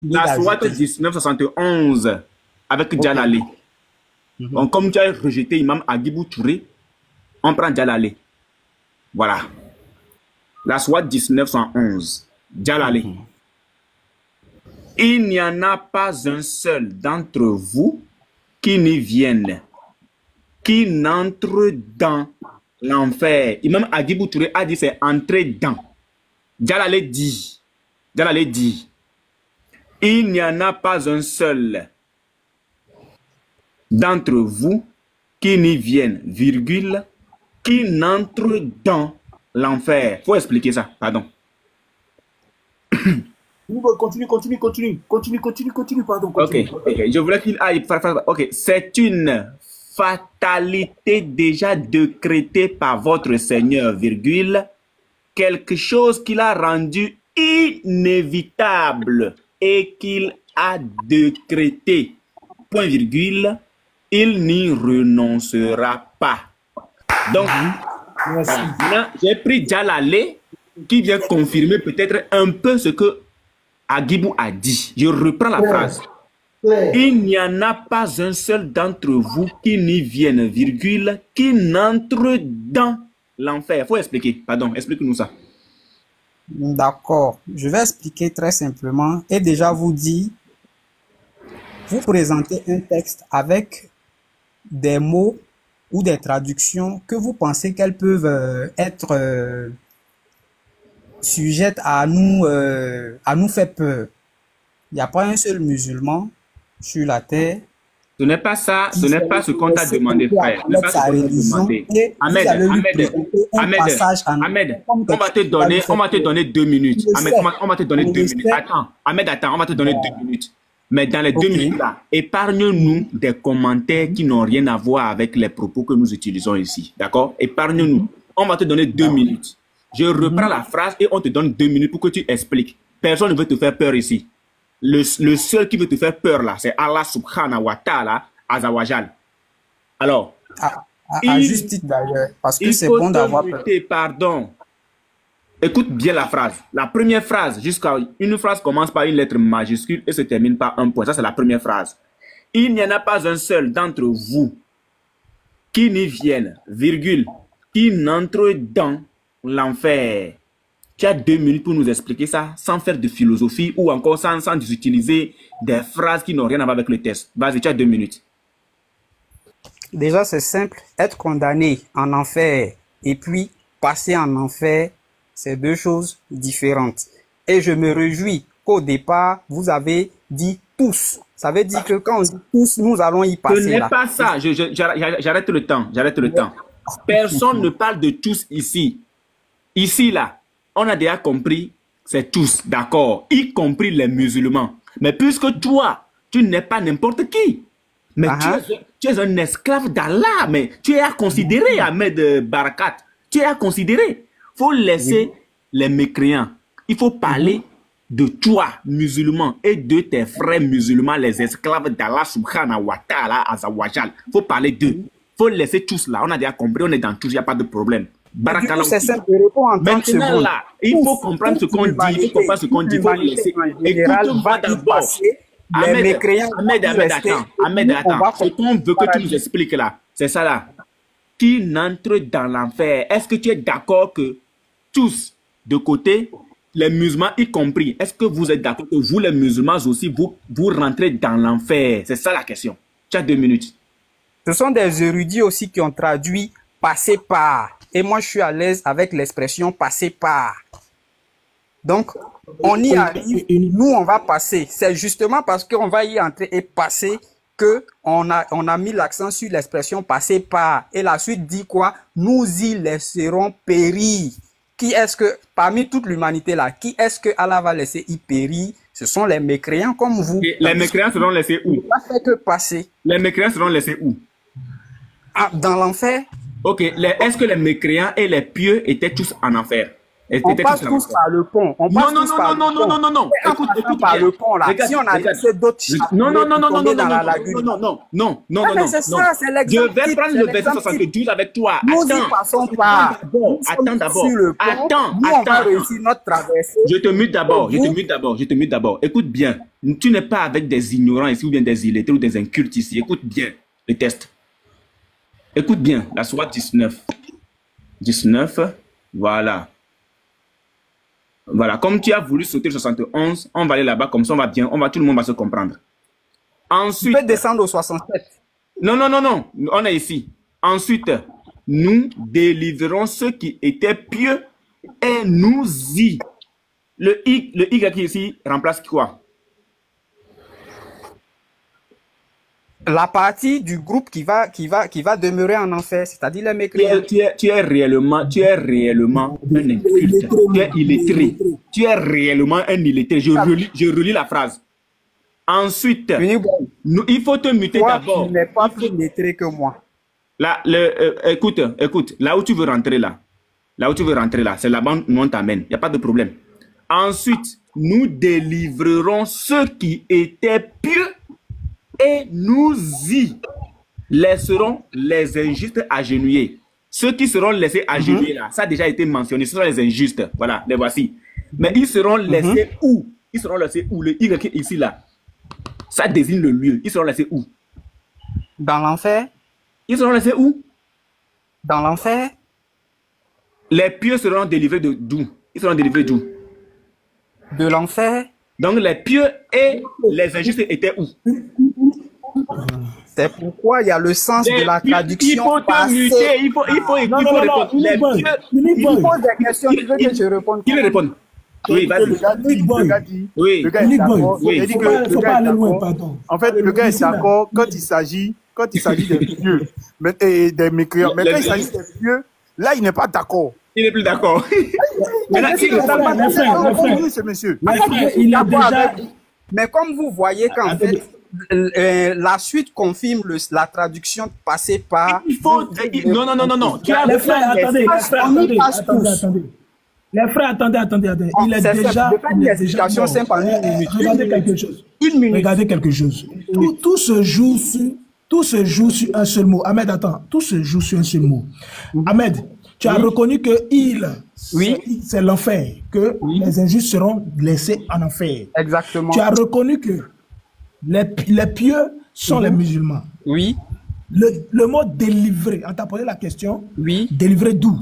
Ligue La SWAT ajoutée. 1971 avec Ok. Djalalé. Mhm. Donc, comme tu as rejeté Imam Agibou Touré, on prend Djalalé. Voilà. La SWAT 1911. Djalalé. Mhm. Il n'y en a pas un seul d'entre vous qui n'y vienne, qui n'entre dans l'enfer. Imam Agibou Touré a dit c'est entrer dans. Djalalé dit. Djalalé dit. Il n'y en a pas un seul d'entre vous qui n'y vienne, virgule, qui n'entre dans l'enfer. Faut expliquer ça, pardon. Continue, continue, continue, continue, continue, continue, pardon, Ok, continue. ok. Je voulais qu'il aille faire. Ok, c'est une fatalité déjà décrétée par votre Seigneur, virgule, quelque chose qu'il a rendu inévitable et qu'il a décrété, point virgule, il n'y renoncera pas. Donc, Merci. voilà. Maintenant, j'ai pris Djalalé qui vient confirmer peut-être un peu ce que Agibou a dit. Je reprends la phrase. Il n'y en a pas un seul d'entre vous qui n'y vienne, virgule, qui n'entre dans l'enfer. Il faut expliquer. Pardon, explique-nous ça. D'accord. Je vais expliquer très simplement et déjà vous dire, vous présentez un texte avec des mots ou des traductions que vous pensez qu'elles peuvent être sujettes à nous faire peur. Il n'y a pas un seul musulman sur la terre Ce n'est pas ça, ce qui n'est pas ce qu'on t'a essaie demandé, frère. Ce n'est pas avec ce sa qu'on t'a religion demandé. et vous Ahmed, allez lui Ahmed, présenter un Ahmed, passage en Ahmed, comme on va quelque te chose qui va lui donner, on faire va te peur. donner 2 minutes. Il le Ahmed, sait. on va te donner On deux le minutes. sait. Attends, Ahmed, attends, on va te donner 2 minutes. Mais dans les 2 minutes Ok. là, épargne-nous des commentaires qui n'ont rien à voir avec les propos que nous utilisons ici. D'accord? Épargne-nous. On va te donner 2 minutes. Je reprends la phrase et on te donne 2 minutes pour que tu expliques. Personne ne veut te faire peur ici. Le seul qui veut te faire peur là, c'est Allah subhanahu wa ta'ala, Azawajal. Alors, À juste il, titre d'ailleurs, parce que il c'est faut bon te d'avoir peur. muter, pardon. Écoute bien la phrase. La première phrase, jusqu'à une phrase commence par une lettre majuscule et se termine par un point. Ça, c'est la première phrase. Il n'y en a pas un seul d'entre vous qui n'y vienne, virgule, qui n'entre dans l'enfer. Tu as 2 minutes pour nous expliquer ça sans faire de philosophie ou encore sans utiliser des phrases qui n'ont rien à voir avec le test. Vas-y, tu as 2 minutes. Déjà, c'est simple. Être condamné en enfer et puis passer en enfer, c'est deux choses différentes. Et je me réjouis qu'au départ, vous avez dit tous. Ça veut dire que quand on dit tous, nous allons y Ce passer n'est là. pas ça. J'arrête le temps. J'arrête le temps. Personne ne parle de tous ici. Ici, là, on a déjà compris, c'est tous, d'accord, y compris les musulmans. Mais puisque toi, tu n'es pas n'importe qui, mais tu es un esclave d'Allah, mais tu es à considérer, Ahmed Barakat. Tu es à considérer. Il faut laisser les mécréants. Il faut parler de toi, musulman, et de tes frères musulmans, les esclaves d'Allah subhanahu wa ta'ala azawajal. Il faut parler d'eux. Il faut laisser tous là. On a déjà compris, on est dans tous, il n'y a pas de problème. Du coup, c'est Barakallahu. simple, je réponds en 30 Maintenant secondes. là, il faut comprendre ce qu'on dit, il faut comprendre ce qu'on dit, il faut laisser. Écoute-moi d'abord. Les Ahmed, mécréants Ahmed, attends, Ahmed, attends. Ce qu'on veut que tu nous expliques là, c'est ça là. Qui n'entre dans l'enfer. Est-ce que tu es d'accord que tous, de côté, les musulmans y compris, est-ce que vous êtes d'accord que vous, les musulmans aussi, vous rentrez dans l'enfer? C'est ça la question. Tu as 2 minutes. Ce sont des érudits aussi qui ont traduit passer par. Et moi, je suis à l'aise avec l'expression passer par. Donc, on y arrive, nous, on va passer. C'est justement parce qu'on va y entrer et passer que on a mis l'accent sur l'expression passer par. Et la suite dit quoi? Nous y laisserons périr. Qui est-ce que, parmi toute l'humanité là, qui est-ce que Allah va laisser y périr? Ce sont les mécréants comme vous. Et les mécréants seront laissés où? Ça fait que passer. Les mécréants seront laissés où? Ah, dans l'enfer? Ok, est-ce que les mécréants et les pieux étaient tous en enfer? On passe tous par le pont. On passe tous par le pont. Non. Écoute par le pont, là. Si on a laissé d'autres chiffres dans la lagune. Non. C'est ça, c'est l'exemple. Je vais prendre le verset 72 avec toi. Nous y passons pas. Attends d'abord. Nous, on va réussir notre traversée. Je te mute d'abord. Écoute bien. Tu n'es pas avec des ignorants ici ou bien des illettrés ou des incultes ici. Écoute bien le test. Écoute bien. La sourate 19. 19. Voilà. Voilà. Comme tu as voulu sauter le 71, on va aller là-bas. Comme ça, on va bien. Tout le monde va se comprendre. Ensuite. Tu peux descendre au 67. Non. On est ici. Ensuite, nous délivrons ceux qui étaient pieux et nous y. Le Y qui ici remplace quoi? La partie du groupe qui va demeurer en enfer, c'est-à-dire les mécréants. Tu es réellement un inculte. Tu es illettré. Tu es réellement un illettré. Je relis la phrase. Ensuite, il faut te muter d'abord. Tu n'es pas plus illettré que moi. Là, écoute, là où tu veux rentrer là, c'est là-bas où on t'amène. Il n'y a pas de problème. Ensuite, nous délivrerons ceux qui étaient pieux et nous y laisserons les injustes agenouillés. Ceux qui seront laissés agenouillés là, ça a déjà été mentionné, ce sont les injustes. Voilà, les voici. Mais ils seront laissés où? Ils seront laissés où? Le Y ici là, ça désigne le lieu. Ils seront laissés où? Dans l'enfer. Ils seront laissés où? Dans l'enfer. Les pieux seront délivrés d'où? Ils seront délivrés d'où? De l'enfer. Donc les pieux et les injustes étaient où? C'est pourquoi il y a le sens de la traduction. Il faut te muter, il faut répondre. Les pieux, il pose des questions, tu veux que je réponde? Qui le répond? Oui, vas-y. Le gars dit, oui. Le gars est d'accord. Oui. Il dit que le gars est d'accord. En fait, le gars est d'accord quand il s'agit des pieux et des mécréants. Mais quand il s'agit des pieux, là, il n'est pas d'accord. Il n'est plus d'accord. Mais comme vous voyez qu'en fait, la suite confirme la traduction passée par... Il faut... Non. Tu as les frères, attendez. Les frères, attendez. Il est déjà... Regardez quelque chose. Regardez quelque chose. Tout se joue sur un seul mot. Ahmed, attends. Tout se joue sur un seul mot. Ahmed, tu as reconnu que c'est l'enfer, que les injustes seront laissés en enfer. Exactement. Tu as reconnu que les pieux sont les musulmans. Oui. Le mot délivrer, on t'a posé la question. Oui. Délivrer d'où?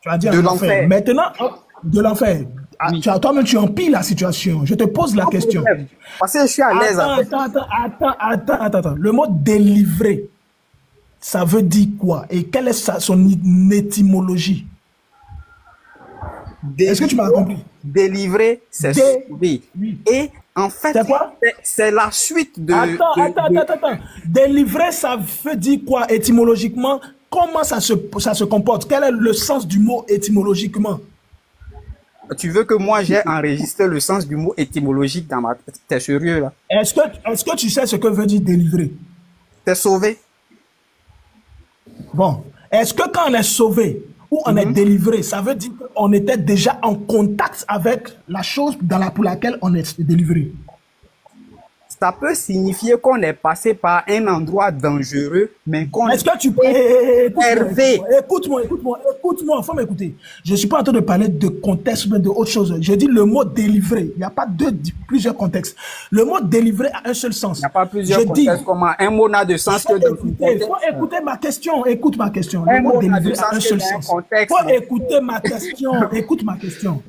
Tu vas dire de l'enfer. Maintenant, de l'enfer. Oui. Toi-même, tu empiles la situation. Je te pose la question. Parce que je suis à l'aise. Attends. Le mot délivrer, ça veut dire quoi? Et quelle est son étymologie? Est-ce que tu m'as compris? Délivrer, c'est sauver. Oui. Et en fait, c'est la suite de... Attends. Délivrer, ça veut dire quoi étymologiquement? Comment ça se comporte? Quel est le sens du mot étymologiquement? Tu veux que moi j'ai enregistré le sens du mot étymologique dans ma tête? T'es sérieux là? Est-ce que tu sais ce que veut dire délivrer? T'es sauvé. Bon. Est-ce que quand on est sauvé ou on est délivré, ça veut dire qu'on était déjà en contact avec la chose pour laquelle on est délivré? Ça peut signifier qu'on est passé par un endroit dangereux, mais qu'on est-ce que tu peux... Écoute-moi, faut m'écouter. Je ne suis pas en train de parler de contexte, mais de autre chose. Je dis le mot délivré. Il n'y a pas plusieurs contextes. Le mot délivré a un seul sens. Il n'y a pas plusieurs contextes. Comment un mot n'a de sens que dans une contexte. Faut écouter ma question. Écoute ma question. Le mot délivré a un seul sens. Faut écouter ma question. Écoute ma question.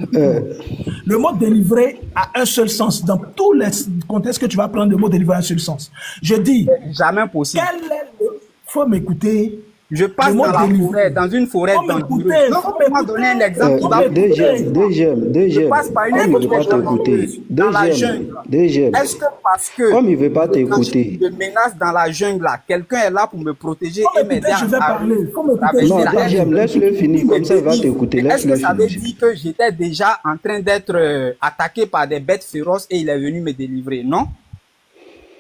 Le mot délivré a un seul sens. Dans tous les contextes que tu vas prendre, le mot délivré a un seul sens. Je dis... Jamais possible. Faut m'écouter. Je passe dans une forêt dangereuse. Laisse-moi donner un exemple. Deuxième. Je passe par une forêt dangereuse dans la jungle. Est-ce que parce que comme il ne veut pas t'écouter, je menace dans la jungle là, quelqu'un est là pour me protéger et m'aider à... Je vais parler. Non, deuxième, laisse-le finir. Comme ça, il va t'écouter. Est-ce que ça veut dire que j'étais déjà en train d'être attaqué par des bêtes féroces et il est venu me délivrer? Non?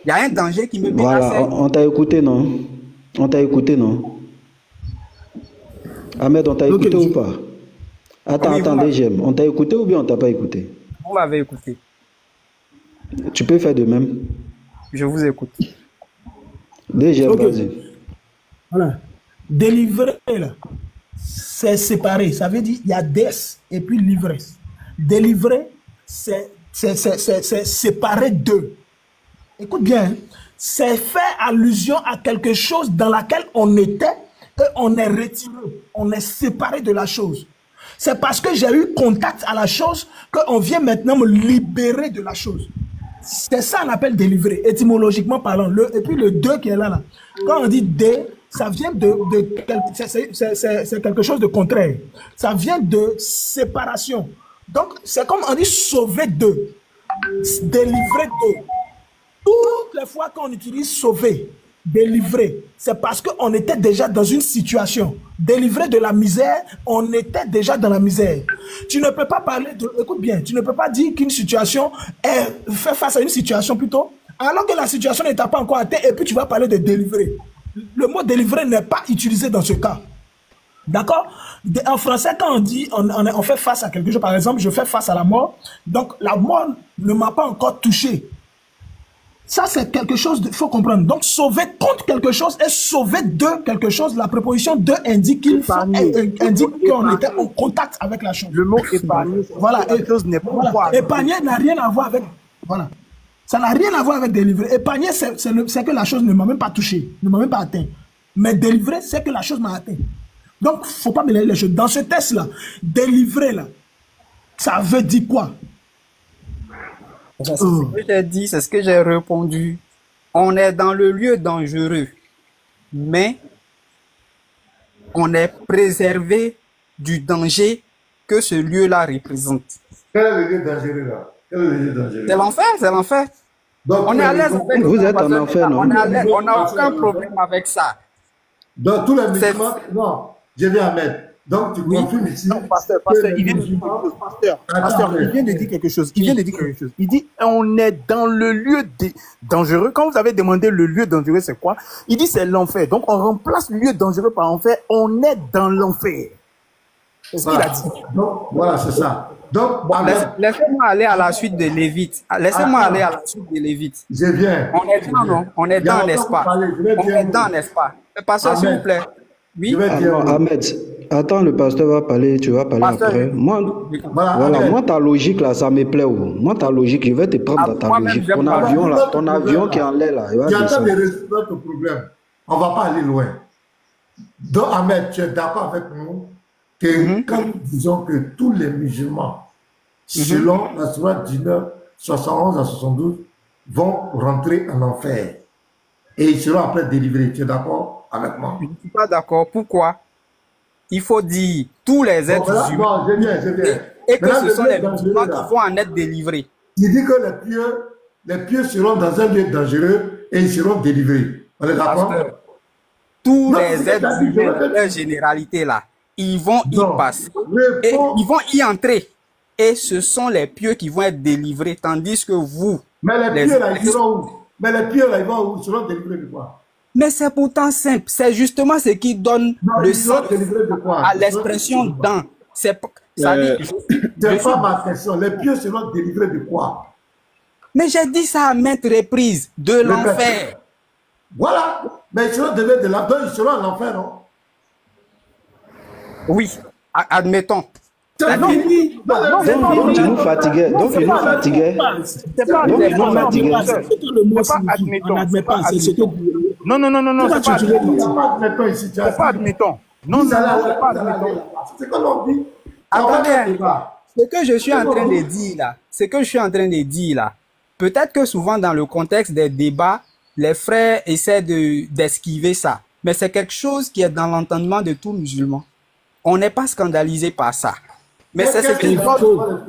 Il y a un danger qui me menace. Voilà, on t'a écouté, non? On t'a écouté, non? Ahmed, on t'a écouté ou pas? Attends, Oui, attendez, j'aime. On t'a écouté ou bien on t'a pas écouté? vous m'avez écouté. Tu peux faire de même. Je vous écoute. DGM, Ok. vas-y. Voilà. Délivrer, là, c'est séparé. Ça veut dire il y a des et puis l'ivresse. Délivrer, c'est séparé d'eux. Écoute bien, hein. C'est faire allusion à quelque chose dans laquelle on était et on est retiré, on est séparé de la chose. C'est parce que j'ai eu contact à la chose qu'on vient maintenant me libérer de la chose. C'est ça qu'on appelle délivrer, étymologiquement parlant. Et puis le 2 qui est là. Quand on dit dé, ça vient c'est quelque chose de contraire. Ça vient de séparation. Donc, c'est comme on dit sauver d'eux, délivrer d'eux. Toutes les fois qu'on utilise sauver, délivrer, c'est parce qu'on était déjà dans une situation. Délivrer de la misère, on était déjà dans la misère. Tu ne peux pas parler de... Écoute bien, tu ne peux pas dire qu'une situation fait face à une situation plutôt, alors que la situation n'est pas encore atteinte, et puis tu vas parler de délivrer. Le mot délivrer n'est pas utilisé dans ce cas. D'accord? En français, quand on dit on fait face à quelque chose, par exemple, je fais face à la mort, donc la mort ne m'a pas encore touché. Ça, c'est quelque chose qu'il faut comprendre. Donc, sauver contre quelque chose et sauver de quelque chose, la préposition de indique qu'on était en contact avec la chose. Le mot épargner, voilà. Épargner n'a rien à voir avec... Voilà. Ça n'a rien à voir avec délivrer. Épargner, c'est que la chose ne m'a même pas touché, ne m'a même pas atteint. Mais délivrer, c'est que la chose m'a atteint. Donc, il ne faut pas mélanger les choses. Dans ce test-là, délivrer, là, ça veut dire quoi? C'est ce que j'ai dit, c'est ce que j'ai répondu. On est dans le lieu dangereux, mais on est préservé du danger que ce lieu-là représente. Quel est le lieu dangereux là? Quel est le lieu dangereux? C'est l'enfer, c'est l'enfer. On est à l'aise avec ça. Vous êtes en enfer, non? On n'a aucun problème avec ça. Dans tous les musulmans, non, je viens à mettre. Donc tu confirmes ici. Non, pasteur, il vient de dire quelque chose. Il vient de dire quelque chose. Il dit on est dans le lieu dangereux. Quand vous avez demandé le lieu dangereux, c'est quoi? Il dit c'est l'enfer. Donc on remplace le lieu dangereux par enfer. On est dans l'enfer. C'est ce qu'il a dit. Donc voilà, c'est ça. Donc laissez-moi aller à la suite de Lévite. Laissez-moi aller à la suite de Lévite. Je viens. On est dedans, non? On est dedans, n'est-ce pas? On est dedans, n'est-ce pas? Pasteur, s'il vous plaît. Oui. Ahmed, attends, le pasteur va parler, tu vas parler pasteur, après. Moi, voilà, moi, ta logique là, ça me plaît. Moi, ta logique, je vais te prendre dans ta logique. Ton avion là, ton avion qui est en l'air là, il va descendre. Tu as de résoudre ton problème. On ne va pas aller loin. Donc, Ahmed, tu es d'accord avec nous que quand nous disons que tous les musulmans, selon la sourate 19, 71 à 72, vont rentrer en enfer. Et ils seront après délivrés. Tu es d'accord avec moi? Je ne suis pas d'accord. Pourquoi? Il faut dire tous les êtres humains. Je viens. Et que ce sont les musulmans qui vont en être délivrés. Il dit que les pieux seront dans un lieu dangereux et ils seront délivrés. On est d'accord? Tous les êtres humains, de leur généralité là, ils vont y passer. Et ils vont y entrer. Et ce sont les pieux qui vont être délivrés, tandis que vous... Mais les pieux là, ils seront où? Mais les pieux là, ils vont où? Ils seront délivrés de quoi? Mais c'est pourtant simple. C'est justement ce qui donne le sens à l'expression dans. C'est pas ma question. Les pieux seront délivrés de quoi? Mais j'ai dit ça à maintes reprises. De l'enfer. Voilà. Mais ils seront délivrés de là-dedans. Ils seront en enfer, non? Oui. Admettons. Donc tu nous fatiguais. Donc tu nous fatiguais. C'est pas admettons. Non, c'est pas admettons ici. C'est pas admettons. Non, c'est pas admettons. C'est comme on dit. Attendez, ce que je suis en train de dire là, peut-être que souvent dans le contexte des débats, les frères essaient d'esquiver ça. Mais c'est quelque chose qui est dans l'entendement de tout musulman. On n'est pas scandalisé par ça. Mais c'est ce qui donne...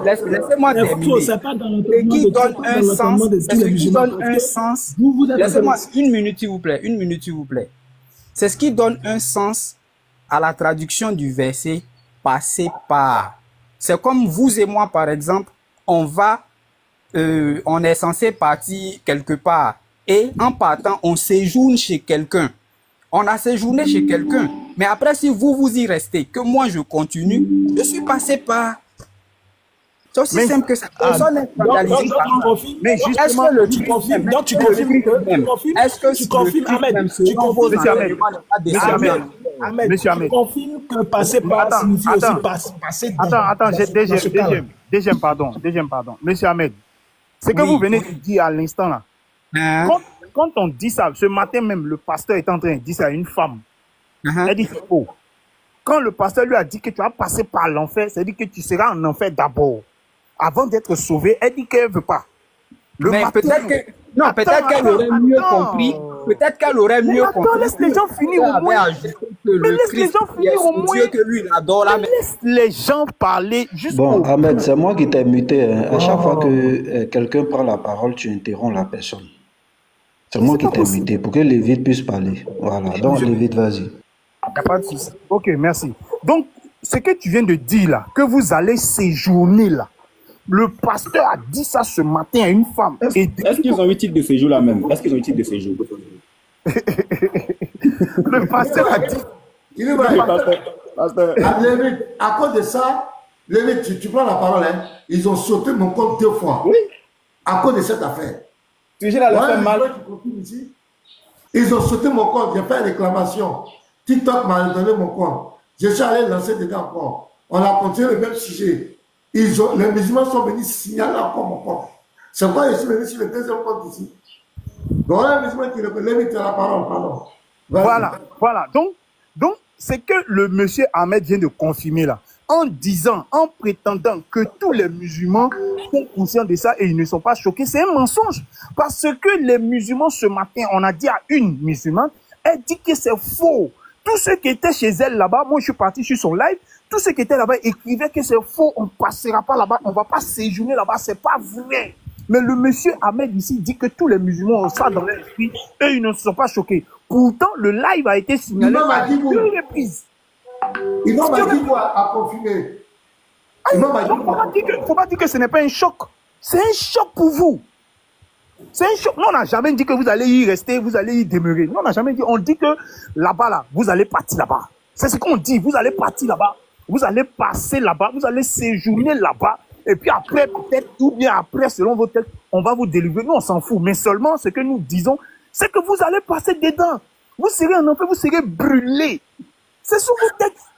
Laissez-moi terminer. Ce qui donne un sens... C'est ce qui donne un sens... Laissez-moi une minute, s'il vous plaît. C'est ce qui donne un sens à la traduction du verset « passer par ». C'est comme vous et moi, par exemple, on est censé partir quelque part. Et en partant, on séjourne chez quelqu'un. On a séjourné chez quelqu'un. Mais après, si vous y restez, que moi je continue, je suis passé par... C'est aussi simple que ça. Personne n'est scandalisé par ça. Mais justement, tu confirmes, Monsieur Ahmed, tu confirmes que passer par signifie aussi passer dans... Attends, deuxième pardon. Monsieur Ahmed, ce que vous venez de dire à l'instant là, quand on dit ça, ce matin même, le pasteur est en train de dire ça à une femme. Elle dit c'est faux. Quand le pasteur lui a dit que tu vas passer par l'enfer, c'est-à-dire que tu seras en enfer d'abord. Avant d'être sauvé, elle dit qu'elle ne veut pas. Mais peut-être qu'elle aurait mieux compris. Peut-être qu'elle aurait mieux compris. Laisse les gens finir au moins. Mais laisse les gens finir au moins. Que lui, il adore là. Laisse les gens parler juste. Bon, Ahmed, c'est moi qui t'ai muté. Hein. À chaque fois que quelqu'un prend la parole, tu interromps la personne. C'est moi qui t'ai muté pour que Lévite puisse parler. Voilà. Donc, Lévite, vas-y. Il n'y a pas de souci. Ok, merci. Donc, ce que tu viens de dire là, que vous allez séjourner là, le pasteur a dit ça ce matin à une femme. Est-ce qu'ils ont eu titre de séjour là même? Est-ce qu'ils ont eu titre de séjour? Le pasteur a dit. Il est vrai. Pasteur. À cause de ça, Lévite, tu prends la parole, hein? Ils ont sauté mon compte 2 fois. Oui. À cause de cette affaire. Tu là, le fait mal. Ils ont sauté mon compte. J'ai fait une réclamation. TikTok m'a donné mon compte. Je suis allé lancer dedans encore. On a continué le même sujet. Les musulmans sont venus signaler encore mon compte. C'est pourquoi je suis venu sur le deuxième compte ici. Donc, un musulman qui Lévite la parole, pardon. Voilà. Donc, c'est que le monsieur Ahmed vient de confirmer là. En disant, en prétendant que tous les musulmans sont conscients de ça et ils ne sont pas choqués, c'est un mensonge. Parce que les musulmans, ce matin, on a dit à une musulmane, elle dit que c'est faux. Tous ceux qui étaient chez elle là-bas, moi je suis parti sur son live, tous ceux qui étaient là-bas écrivaient que c'est faux, on ne passera pas là-bas, on ne va pas séjourner là-bas, c'est pas vrai. Mais le monsieur Ahmed ici dit que tous les musulmans ont ça dans l'esprit et ils ne sont pas choqués. Pourtant, le live a été signalé à 2 reprises. Il m'a dit quoi à confirmer? Il ne faut pas dire que ce n'est pas un choc. C'est un choc pour vous. C'est un choc. Nous, on n'a jamais dit que vous allez y rester, vous allez y demeurer. Nous, on n'a jamais dit. On dit que là-bas, là, vous allez partir là-bas. C'est ce qu'on dit. Vous allez partir là-bas. Vous allez passer là-bas. Vous allez séjourner là-bas. Et puis après, peut-être, ou bien après, selon vos textes, on va vous délivrer. Nous, on s'en fout. Mais seulement, ce que nous disons, c'est que vous allez passer dedans. Vous serez en enfer, vous serez brûlés. C'est sur vos textes.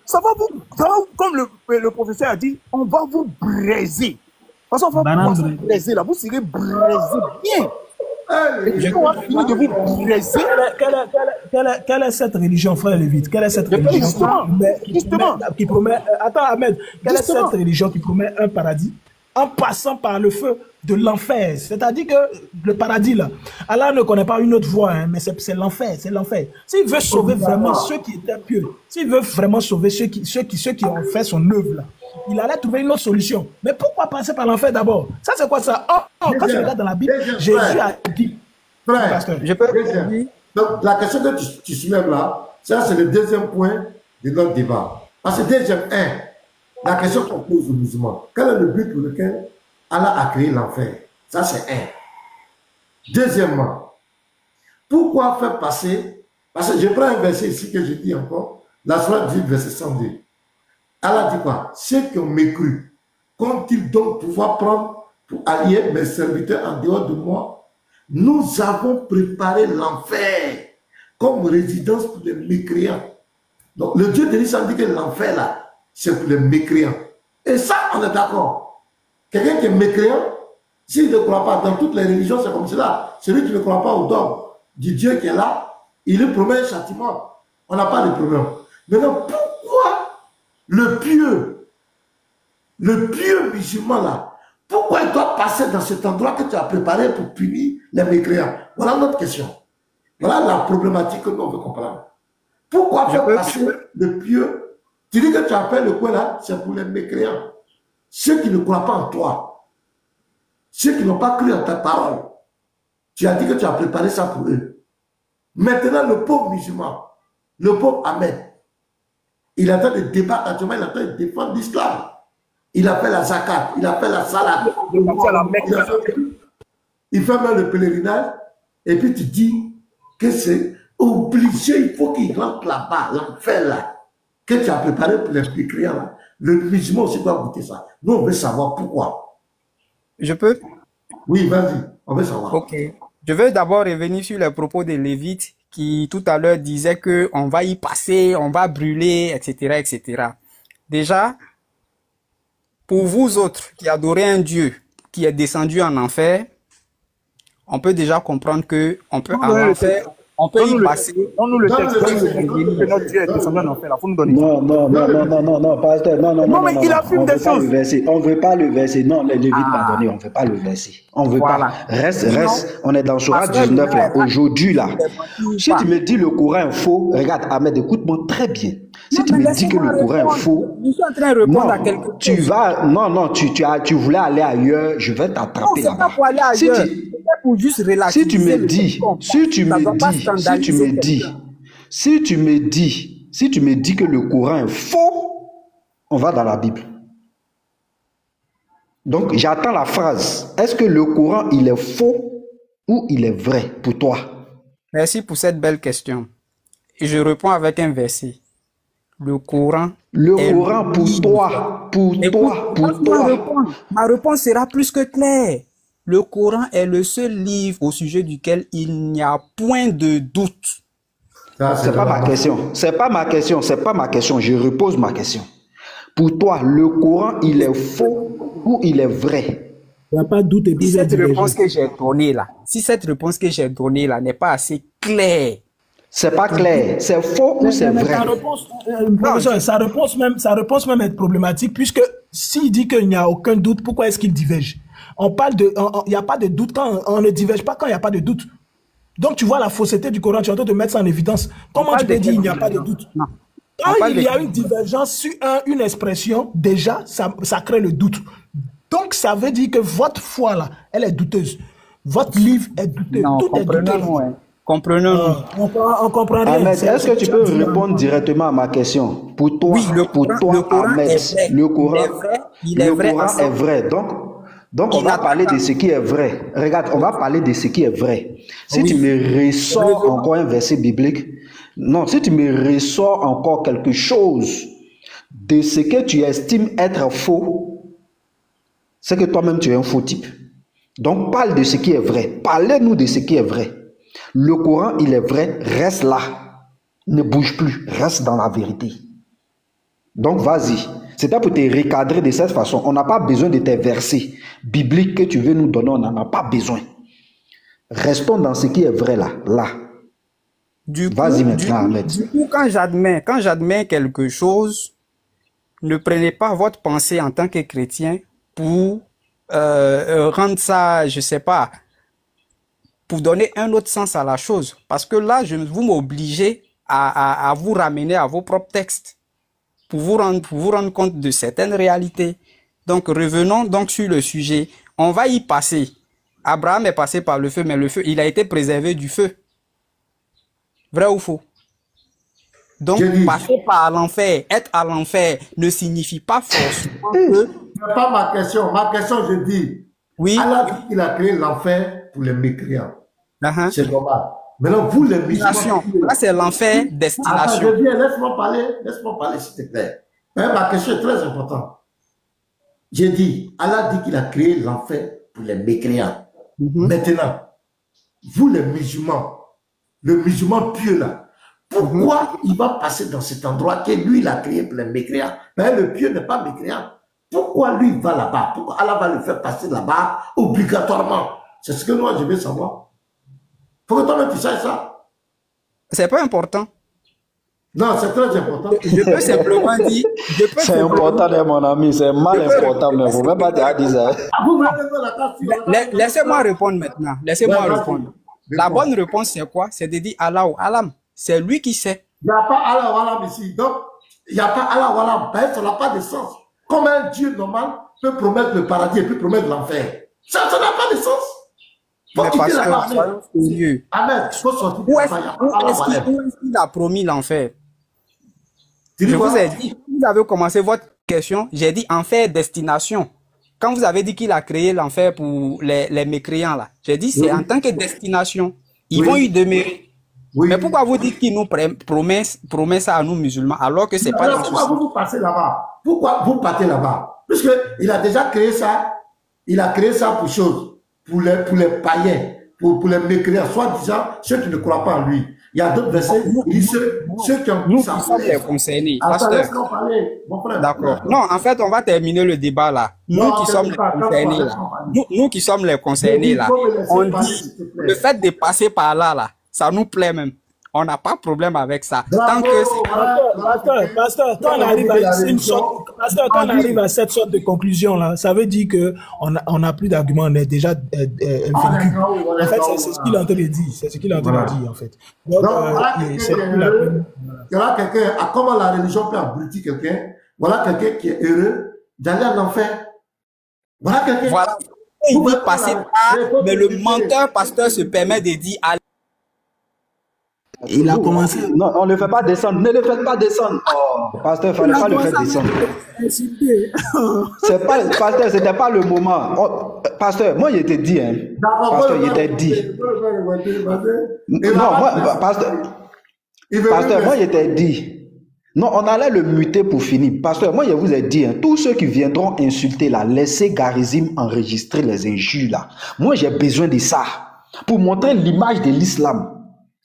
Ça va vous, comme le professeur a dit, on va vous braiser. Parce qu'on va vous braiser là, vous serez braisé bien. On va finir de vous braiser. Quelle est cette religion, frère Lévite? Quelle est cette religion qui promet... Attends, Ahmed. Quelle est cette religion qui promet un paradis en passant par le feu de l'enfer? C'est-à-dire que le paradis, là, Allah ne connaît pas une autre voie, hein, mais c'est l'enfer, c'est l'enfer. S'il veut sauver vraiment ceux qui étaient pieux, s'il veut vraiment sauver ceux qui ont fait son œuvre, là, il allait trouver une autre solution. Mais pourquoi passer par l'enfer d'abord? Ça, c'est quoi ça? Quand tu regardes dans la Bible, Jésus a dit... Frère, je peux... Donc, la question que tu soulèves là, ça, c'est le deuxième point de notre débat. Parce que deuxième, la question qu'on pose aux musulmans, quel est le but pour lequel Allah a créé l'enfer? Ça, c'est un. Deuxièmement, pourquoi faire passer... Parce que je prends un verset ici que je dis encore, la sourate 10, verset 102. Allah dit quoi? Ceux qui ont mécru, qu'ont-ils donc pouvoir prendre pour allier mes serviteurs en dehors de moi? Nous avons préparé l'enfer comme résidence pour les mécréants. Donc le Dieu de l'Islam dit que l'enfer là, c'est pour les mécréants. Et ça, on est d'accord. Quelqu'un qui est mécréant, s'il ne croit pas, dans toutes les religions, c'est comme cela. Celui qui ne croit pas au dogme du Dieu qui est là, il lui promet un châtiment. On n'a pas de problème. Maintenant, pourquoi le pieux musulman là, pourquoi il doit passer dans cet endroit que tu as préparé pour punir les mécréants? Voilà notre question. Voilà la problématique que nous on veut comprendre. Pourquoi faire passer le pieux? Tu dis que tu appelles le coin là, c'est pour les mécréants. Ceux qui ne croient pas en toi. Ceux qui n'ont pas cru en ta parole. Tu as dit que tu as préparé ça pour eux. Maintenant, le pauvre musulman, le pauvre Ahmed, il est en train de débattre actuellement, il est en train de défendre l'islam. Il a fait la zakat, il a fait la salade. Il fait même le pèlerinage. Et puis tu dis que c'est obligé, il faut qu'il rentre là-bas, l'enfer là, que tu as préparé pour les mécréants là. Le musulman aussi doit goûter ça. Nous, on veut savoir pourquoi. Je peux? Oui, vas-y, on veut savoir. Ok. Je veux d'abord revenir sur les propos des Lévites qui tout à l'heure disaient que on va y passer, on va brûler, etc., etc. Déjà, pour vous autres qui adorez un Dieu qui est descendu en enfer, on peut déjà comprendre que on peut en enfer, on peut y passer. Donne-nous le texte que notre Dieu est descendu en enfer. Faut nous donner. Non, pasteur, non, mais il affirme des choses. On veut pas le verset. Non, les Lévites, pardonnez, on veut pas le verset. On veut pas. Reste, on est dans Sourate 19 là. Aujourd'hui là. Si tu me dis le Coran est faux, regarde, Ahmed, écoute-moi très bien. Si tu me dis que le Coran est faux, je suis en train de répondre à quelque chose. Tu voulais aller ailleurs, je vais t'attraper là-bas. Non, c'est pas pour aller ailleurs. Pour juste relativiser. Si tu me dis que le Coran est faux, on va dans la Bible. Donc j'attends la phrase. Est-ce que le Coran il est faux ou il est vrai pour toi? Merci pour cette belle question. Et je réponds avec un verset. Le Coran pour toi, pour toi. Ma réponse sera plus que claire. Le Coran est le seul livre au sujet duquel il n'y a point de doute. C'est pas ma question. C'est pas ma question. Je repose ma question. Pour toi, le Coran, il est faux ou il est vrai? Il n'y a pas de doute. Si cette réponse que j'ai donnée là, n'est pas assez claire. C'est pas clair. C'est faux ou c'est vrai? Sa réponse même est problématique puisque s'il dit qu'il n'y a aucun doute, pourquoi est-ce qu'il diverge? On parle de, il n'y a pas de doute quand on ne diverge pas quand il n'y a pas de doute. Donc tu vois la fausseté du Coran, tu es en train de mettre ça en évidence. Comment tu peux dire il n'y a pas de doute? Non. Quand il y a une divergence sur une expression, déjà ça crée le doute. Donc ça veut dire que votre foi là, elle est douteuse. Votre livre est douteux. Non, tout est douteux. Comprenons. On comprend rien. Ahmed, est-ce que tu peux répondre directement à ma question? Pour toi, oui, le Coran Ahmed, le Coran est vrai. Donc on va parler de ce qui est vrai. Regarde, on va parler de ce qui est vrai. Si tu me ressors encore un verset biblique, non, si tu me ressors encore quelque chose de ce que tu estimes être faux, c'est que toi-même tu es un faux type. Donc parle de ce qui est vrai. Parlez-nous de ce qui est vrai. Le Coran, il est vrai, reste là. Ne bouge plus, reste dans la vérité. Donc vas-y. C'était pour te recadrer de cette façon. On n'a pas besoin de tes versets bibliques que tu veux nous donner, on n'en a pas besoin. Restons dans ce qui est vrai là. Vas-y maintenant, Ahmed. Du coup, quand j'admets quelque chose, ne prenez pas votre pensée en tant que chrétien pour rendre ça, je sais pas, pour donner un autre sens à la chose. Parce que là, vous m'obligez à vous ramener à vos propres textes pour vous rendre compte de certaines réalités. Donc, revenons donc sur le sujet. On va y passer. Abraham est passé par le feu, mais le feu, il a été préservé du feu. Vrai ou faux? Donc, passer par l'enfer, être à l'enfer, ne signifie pas forcément que... C'est pas ma question. Ma question, je dis, oui. Allah dit qu'il a créé l'enfer pour les mécréants. C'est normal. Maintenant, vous les musulmans... Là, c'est l'enfer destination. Attends, je viens, laisse-moi parler, s'il te plaît. Mais ma question est très importante. J'ai dit, Allah dit qu'il a créé l'enfer pour les mécréants. Maintenant, vous les musulmans, le musulman pieux là, pourquoi il va passer dans cet endroit que lui, il a créé pour les mécréants? Mais le pieux n'est pas mécréant. Pourquoi lui, il va là-bas? Pourquoi Allah va le faire passer là-bas obligatoirement? C'est ce que moi, je veux savoir. Faut que toi-même tu saches ça. C'est pas important. Non, c'est très important. Je peux simplement dire... C'est important, mon ami. C'est mal important, mais vous ne pouvez pas dire ça. Laissez-moi répondre maintenant. Laissez-moi répondre. La bonne réponse, c'est quoi? C'est de dire Allah ou Alam. C'est lui qui sait. Il n'y a pas Allah ou Alam ici. Donc, il n'y a pas Allah ou Alam. Ben, ça n'a pas de sens. Comment un Dieu normal peut promettre le paradis et puis promettre l'enfer? Ça n'a pas de sens. Faut quitter la parole. Amen. Où est-ce qu'il a promis l'enfer? Je vous ai dit, vous avez commencé votre question, j'ai dit enfer destination. Quand vous avez dit qu'il a créé l'enfer pour les mécréants là, j'ai dit c'est en tant que destination. Ils vont y demeurer. Oui. Mais pourquoi vous dites qu'il nous promet ça à nous musulmans alors que c'est pas alors, des pourquoi soucis? vous passez là-bas? Pourquoi vous partez là-bas? Puisqu'il a déjà créé ça, il a créé ça pour chose, pour les païens, pour les mécréants, soi-disant ceux qui ne croient pas en lui. Il y a d'autres versets, il dit ceux qui ont Nous qui sommes les concernés. Attends, Pasteur. laisse-moi parler, mon frère. D'accord. Non, en fait, on va terminer le débat là. Nous qui sommes les concernés là. Nous qui sommes les concernés là. On dit, le fait de passer par là, ça nous plaît même. On n'a pas de problème avec ça. Tant que Pasteur, quand on arrive à cette sorte de conclusion là, ça veut dire que on n'a plus d'arguments, on est déjà vaincu. En fait, c'est ce qu'il est en train de dire. C'est ce qu'il est en train de dire en fait. Donc, c'est plus la peine. Voilà quelqu'un, comment la religion peut abrutir quelqu'un. Voilà quelqu'un qui est heureux d'aller en enfer. Voilà quelqu'un. Voilà. Il dit passer par, mais le menteur pasteur se permet de dire allez. Il a commencé. Non, on ne le fait pas descendre. Ne le faites pas descendre. Oh, pasteur, il ne fallait pas le faire descendre. C'est pas, pasteur, c'était pas le moment. Oh, pasteur, moi, il t'ai dit, hein. Pasteur, il t'ai dit. Non, moi, pasteur, moi, il t'ai dit. Non, on allait le muter pour finir. Pasteur, moi, je vous ai dit, hein, tous ceux qui viendront insulter là, laissez Garizim enregistrer les injures là. Moi, j'ai besoin de ça pour montrer l'image de l'islam.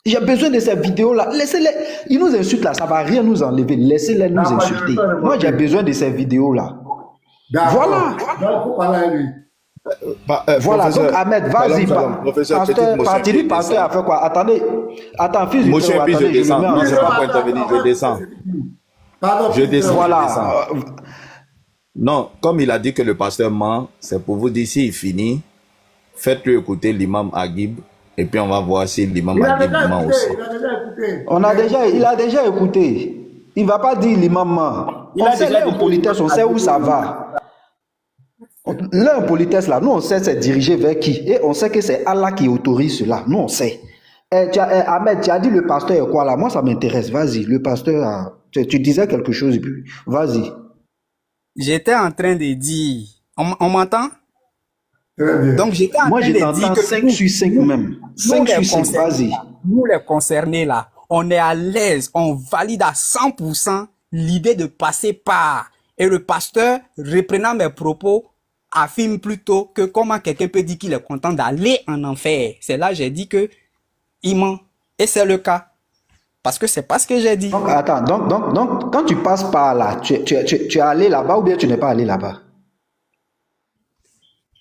J'ai besoin de ces vidéos-là. Laissez-les. Ils nous insultent là, ça ne va rien nous enlever. Laissez-les nous insulter. Moi, j'ai besoin de ces vidéos-là. Voilà. Voilà. Donc, Ahmed, vas-y. Pasteur a fait quoi? Attendez. Attends, fils. Moi, je descends. Non, c'est pas pour intervenir. Je descends. Je descends. Voilà. Non, comme il a dit que le pasteur ment, c'est pour vous dire s'il finit, faites-lui écouter l'imam Aguib. Et puis on va voir si l'imam Aguib ment aussi. Il a déjà écouté. Il ne va pas dire l'imam ment. On sait là en politesse, on sait où ça va. Là en politesse, là, nous on sait c'est dirigé vers qui. Et on sait que c'est Allah qui autorise cela. Nous on sait. Ahmed, tu as dit le pasteur est quoi là? Moi ça m'intéresse. Vas-y, le pasteur, tu disais quelque chose et puis vas-y. J'étais en train de dire. On m'entend? Donc j'étais en train de dire que 5 sur 5 même. 5 sur 5, vas-y. Nous les concernés là, on est à l'aise, on valide à 100% l'idée de passer par. Et le pasteur, reprenant mes propos, affirme plutôt que comment quelqu'un peut dire qu'il est content d'aller en enfer. C'est là que j'ai dit que il ment. Et c'est le cas. Parce que c'est pas ce que j'ai dit. Donc, attends, donc quand tu passes par là, tu es allé là-bas ou bien tu n'es pas allé là-bas?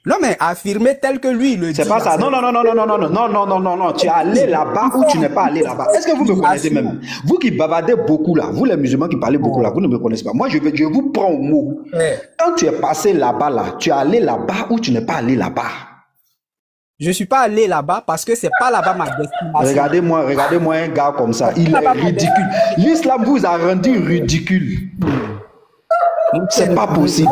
Non, mais affirmer tel que lui le dit. C'est pas ça. Non. Tu es allé là-bas ou tu n'es pas allé là-bas. Est-ce que vous me connaissez même? Vous qui bavardez beaucoup là, vous les musulmans qui parlez beaucoup là, vous ne me connaissez pas. Moi, je vous prends au mot. Quand tu es passé là-bas là, tu es allé là-bas ou tu n'es pas allé là-bas? Je suis pas allé là-bas parce que c'est pas là-bas ma destination. Regardez-moi un gars comme ça. Il est ridicule. L'islam vous a rendu ridicule. C'est pas possible.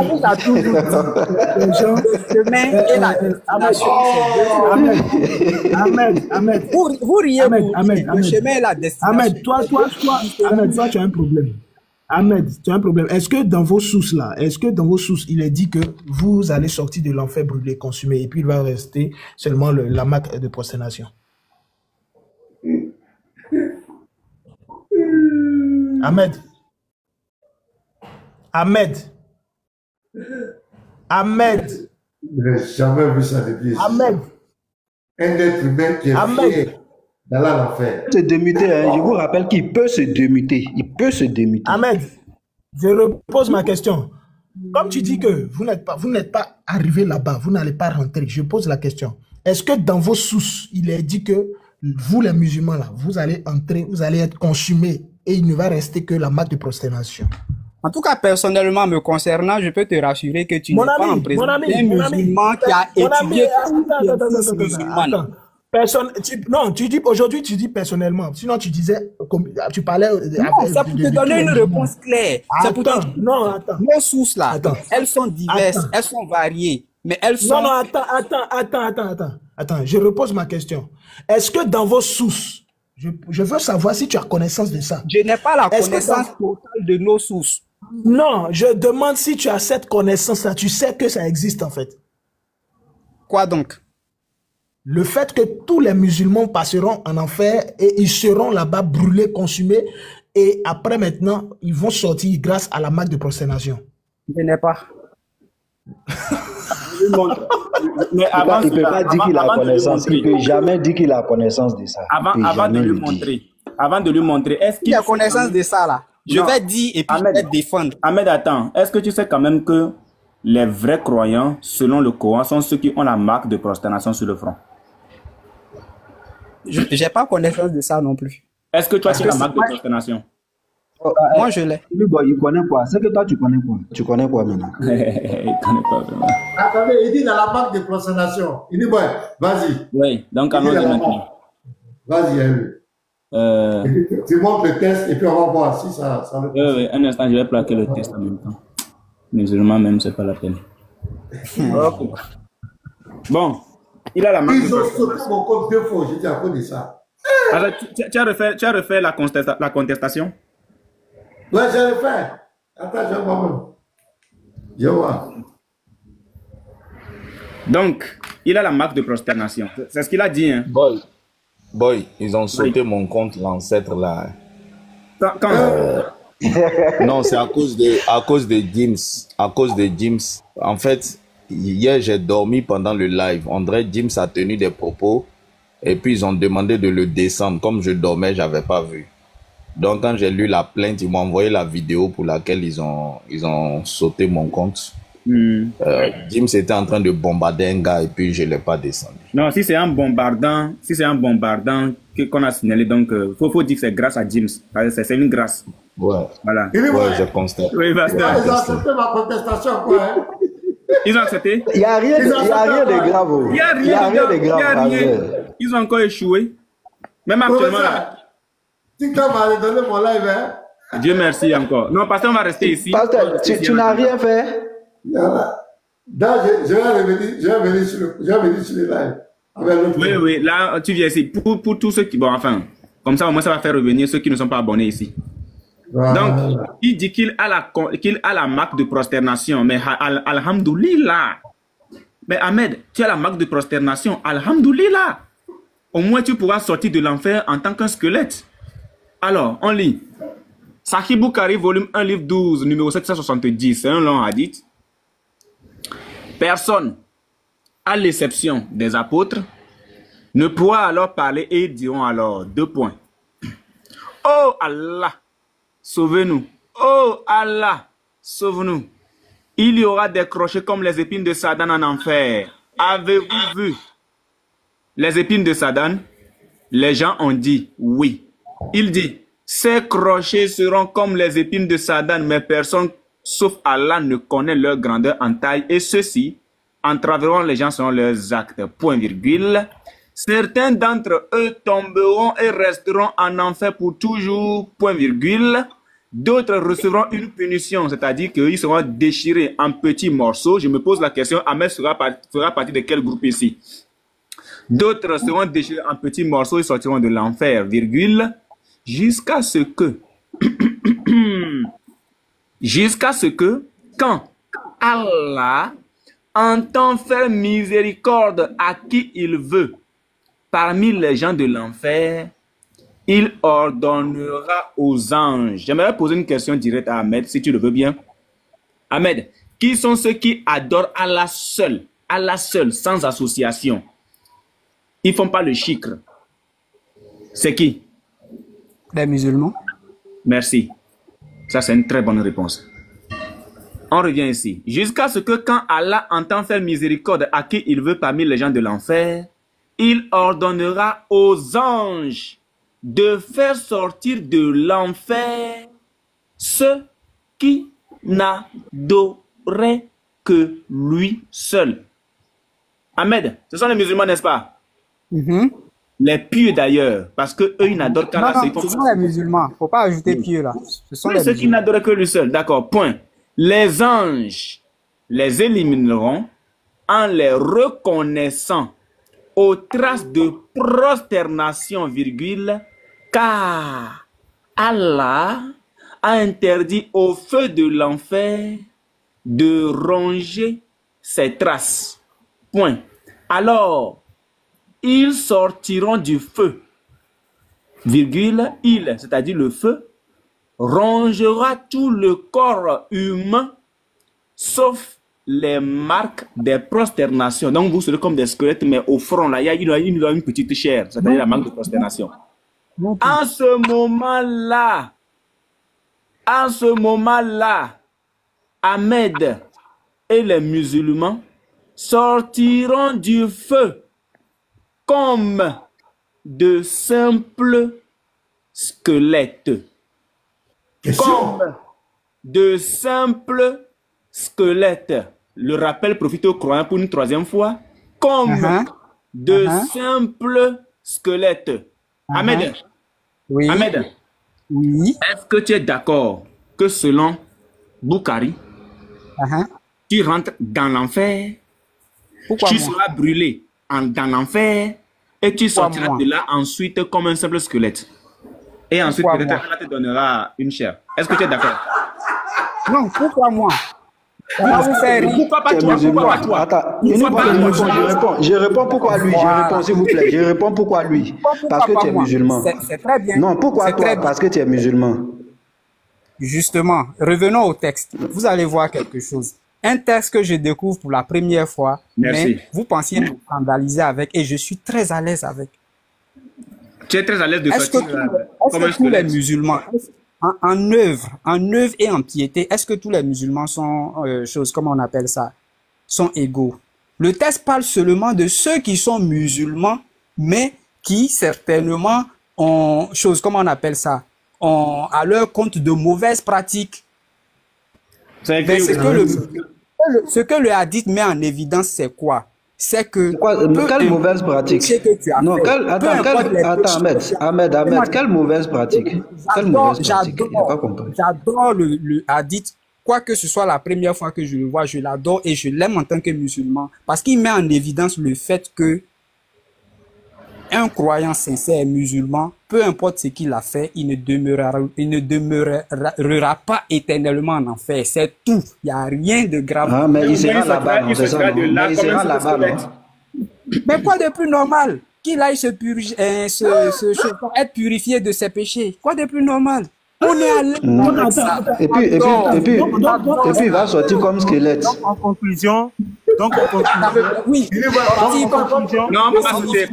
Ahmed. Vous riez, le chemin et la destination. Ahmed, toi, tu as un problème. Ahmed, tu as un problème. Est-ce que dans vos sources là, il est dit que vous allez sortir de l'enfer brûlé, consumé, et puis il va rester seulement la marque de prosternation? Ahmed. Je n'ai jamais vu ça depuis. Ahmed. Un être humain qui est fier d'aller à l'enfer. Se démuter, hein. Je vous rappelle qu'il peut se démuter. Il peut se démuter. Ahmed, je repose ma question. Comme tu dis que vous n'êtes pas arrivé là-bas, vous n'allez pas rentrer, je pose la question. Est-ce que dans vos sources, il est dit que vous les musulmans là, vous allez entrer, vous allez être consumés et il ne va rester que la marque de prosternation? En tout cas, personnellement, me concernant, je peux te rassurer que tu n'es pas en présence d'un musulman qui a étudié tous les musulmans. Aujourd'hui, tu dis personnellement. Sinon, tu parlais. Non, c'est pour te donner une réponse claire. Attends. Nos sources là, elles sont diverses, elles sont variées, mais elles sont. Non, attends. Je repose ma question. Est-ce que dans vos sources, je veux savoir si tu as connaissance de ça. Je n'ai pas la connaissance totale de nos sources. Non, je demande si tu as cette connaissance-là. Tu sais que ça existe en fait. Quoi donc? Le fait que tous les musulmans passeront en enfer et ils seront là-bas brûlés, consumés, et après maintenant, ils vont sortir grâce à la marque de prosternation. Je n'ai pas. Mais avant, il ne peut pas dire qu'il a connaissance. Il ne peut jamais dire qu'il a connaissance de ça. Avant de lui montrer, est-ce qu'il a connaissance de ça là? Je vais dire et puis Ahmed, je vais défendre. Ahmed, attends. Est-ce que tu sais quand même que les vrais croyants, selon le Coran, sont ceux qui ont la marque de prosternation sur le front? Je n'ai pas connaissance de ça non plus. Est-ce que tu as la marque de prosternation? Moi, je l'ai. Il connaît quoi? C'est que toi, tu connais quoi? Tu connais quoi maintenant? Il ne connaît pas vraiment. Attendez, il dit dans la marque de prosternation. Il dit, ouais, vas-y. Oui, donc allons-y maintenant. Vas-y, tu montres le test et puis on va voir si ça le oui, un instant, je vais plaquer le test en même temps. Musulman même, c'est pas la peine. Okay. Bon, il a la marque. Ils ont sauté mon compte 2 fois, j'étais à cause de ça. Alors, tu as refait la contestation? Ouais, j'ai refait. Attends, je vais voir même. Je vois. Donc, il a la marque de prosternation. C'est ce qu'il a dit, hein? Boy, ils ont sauté mon compte, l'ancêtre là. Non, c'est à cause de James. À cause de James. En fait, hier, j'ai dormi pendant le live. André James a tenu des propos et puis ils ont demandé de le descendre. Comme je dormais, j'avais pas vu. Donc, quand j'ai lu la plainte, ils m'ont envoyé la vidéo pour laquelle ils ont sauté mon compte. James était en train de bombarder un gars et puis je ne l'ai pas descendu. Non, si c'est un bombardant qu'on a signalé, donc faut dire que c'est grâce à James. C'est une grâce. Ouais. Voilà. Ouais, je constate. Oui, ils ont accepté ma contestation, quoi. Hein? Ils ont accepté? Il n'y a rien de grave. Il n'y a rien de grave. Ils ont encore échoué. Même actuellement là. TikTok m'a donné mon live, hein? Dieu merci encore. Non, pasteur, on va rester ici. Pasteur, tu n'as rien fait? Je vais venir sur le live. Oui, là, tu viens ici. Pour tous ceux qui... Bon, enfin, comme ça, au moins, ça va faire revenir ceux qui ne sont pas abonnés ici. Voilà. Donc, il dit qu'il a la marque de prosternation. Mais, alhamdoulilah. Mais Ahmed, tu as la marque de prosternation. Alhamdoulilah. Au moins, tu pourras sortir de l'enfer en tant qu'un squelette. Alors, on lit. Sahih Bukhari, volume 1, livre 12, numéro 770. C'est un long hadith. Personne, à l'exception des apôtres, ne pourra alors parler et ils diront alors, 2 points. Oh Allah, sauve-nous. Oh Allah, sauve-nous. Il y aura des crochets comme les épines de Satan en enfer. Avez-vous vu les épines de Satan? Les gens ont dit oui. Il dit, ces crochets seront comme les épines de Satan, mais personne sauf Allah ne connaît leur grandeur en taille, et ceux-ci entraveront les gens selon leurs actes. Point virgule. Certains d'entre eux tomberont et resteront en enfer pour toujours. Point virgule. D'autres recevront une punition, c'est-à-dire qu'ils seront déchirés en petits morceaux. Je me pose la question, Ahmed fera partie de quel groupe ici? D'autres seront déchirés en petits morceaux et sortiront de l'enfer, virgule, jusqu'à ce que, quand Allah entend faire miséricorde à qui il veut parmi les gens de l'enfer, il ordonnera aux anges. J'aimerais poser une question directe à Ahmed, si tu le veux bien. Ahmed, qui sont ceux qui adorent Allah seul, sans association? Ils ne font pas le shikr. C'est qui? Les musulmans. Merci. Ça, c'est une très bonne réponse. On revient ici. Jusqu'à ce que quand Allah entend faire miséricorde à qui il veut parmi les gens de l'enfer, il ordonnera aux anges de faire sortir de l'enfer ceux qui n'adoraient que lui seul. Ahmed, ce sont les musulmans, n'est-ce pas? Les pieux d'ailleurs, parce que eux ils n'adorent qu'Allah. Ce sont les musulmans, il ne faut pas ajouter pieux là. Ce sont ceux qui n'adoraient que lui seul, d'accord, point. Les anges les élimineront en les reconnaissant aux traces de prosternation, virgule, car Allah a interdit au feu de l'enfer de ronger ces traces. Point. Alors, ils sortiront du feu, virgule, il, c'est-à-dire le feu, rongera tout le corps humain, sauf les marques des prosternations. Donc, vous serez comme des squelettes, mais au front, là, il y a une petite chair, c'est-à-dire la marque de prosternation. En ce moment-là, Ahmed et les musulmans sortiront du feu comme de simples squelettes. Comme de simples squelettes. Le rappel profite aux croyants pour une troisième fois. Comme de simples squelettes. Ahmed. Oui. Ahmed. Oui. Est-ce que tu es d'accord que selon Bukhari, tu rentres dans l'enfer, tu seras brûlé dans l'enfer et tu sortiras de là ensuite comme un simple squelette. Et ensuite, peut-être Allah te donnera une chair. Est-ce que tu es d'accord? Non, pourquoi moi? Pourquoi pas toi? Pourquoi pas toi? Attends, je réponds pourquoi lui. Je réponds, s'il vous plaît. Je réponds pourquoi lui. Parce que tu es musulman. C'est très bien. Non, pourquoi toi? Parce que tu es musulman. Justement, revenons au texte. Vous allez voir quelque chose. Un texte que je découvre pour la première fois, mais vous pensiez me scandaliser avec, et je suis très à l'aise avec. Tu es très à l'aise de sortir comme un tous les musulmans, en œuvre et en piété, est-ce que tous les musulmans sont, comment on appelle ça, sont égaux? Le texte parle seulement de ceux qui sont musulmans, mais qui certainement ont, comment on appelle ça, ont à leur compte de mauvaises pratiques. Ce que le hadith met en évidence, c'est quoi? C'est que... Quelle mauvaise pratique? Non, Ahmed, quelle mauvaise pratique? J'adore le hadith. Quoi que ce soit la première fois que je le vois, je l'adore et je l'aime en tant que musulman. Parce qu'il met en évidence le fait que un croyant sincère musulman, peu importe ce qu'il a fait, il ne demeurera pas éternellement en enfer. C'est tout. Il n'y a rien de grave. Ah, mais il sera là-bas, c'est ça, non? Il sera là-bas, non? Mais quoi de plus normal? Qu'il aille être purifié de ses péchés. Quoi de plus normal? On est à l'aise. Et puis, il va sortir comme squelette. Donc, en conclusion, oui. Non, on ne peut pas sauter.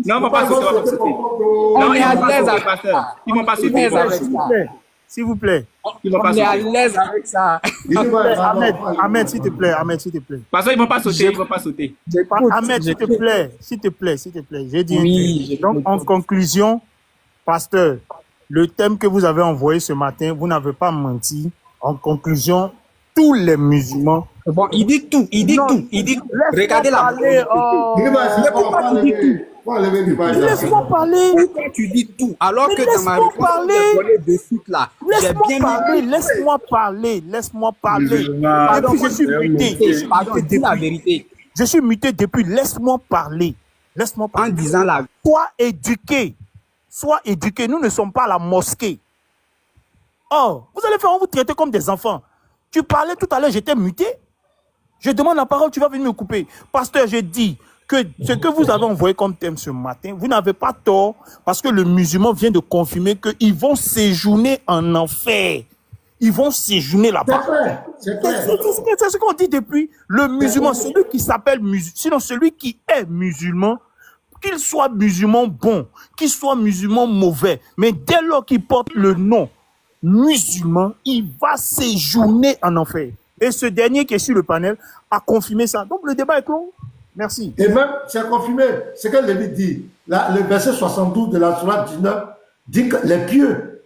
Non, on ne peut pas sauter. On est à l'aise avec ça. Ils ne vont pas sauter. S'il vous plaît. On est à l'aise avec ça. Ahmed, s'il te plaît. Parce qu'ils ne vont pas sauter. Ils ne vont pas sauter. Ahmed, s'il te plaît. J'ai dit oui. Donc, en conclusion, pasteur, le thème que vous avez envoyé ce matin, vous n'avez pas menti. En conclusion, tous les musulmans. Bon, il dit tout. Regardez la Laisse-moi parler. Pourquoi tu dis tout alors que dans ma réponse de suite là. Laisse-moi parler. Depuis, je suis muté. Pardon, dis la vérité. Je suis muté depuis. Laisse-moi parler. En disant la Sois éduqué. Nous ne sommes pas à la mosquée. Oh, vous allez faire, on vous traiter comme des enfants. Tu parlais tout à l'heure, j'étais muté. Je demande la parole, tu vas venir me couper. Pasteur, je dis que ce que vous avez envoyé comme thème ce matin, vous n'avez pas tort, parce que le musulman vient de confirmer qu'ils vont séjourner en enfer. Ils vont séjourner là-bas. C'est ce qu'on dit depuis. Le musulman, celui qui s'appelle musulman, sinon celui qui est musulman, qu'il soit musulman bon, qu'il soit musulman mauvais, mais dès lors qu'il porte le nom musulman, il va séjourner en enfer. Et ce dernier qui est sur le panel a confirmé ça. Donc le débat est clos. Merci. Et même, c'est confirmé. Ce que Lévi dit, le verset 72 de la sourate 19 dit que les pieux,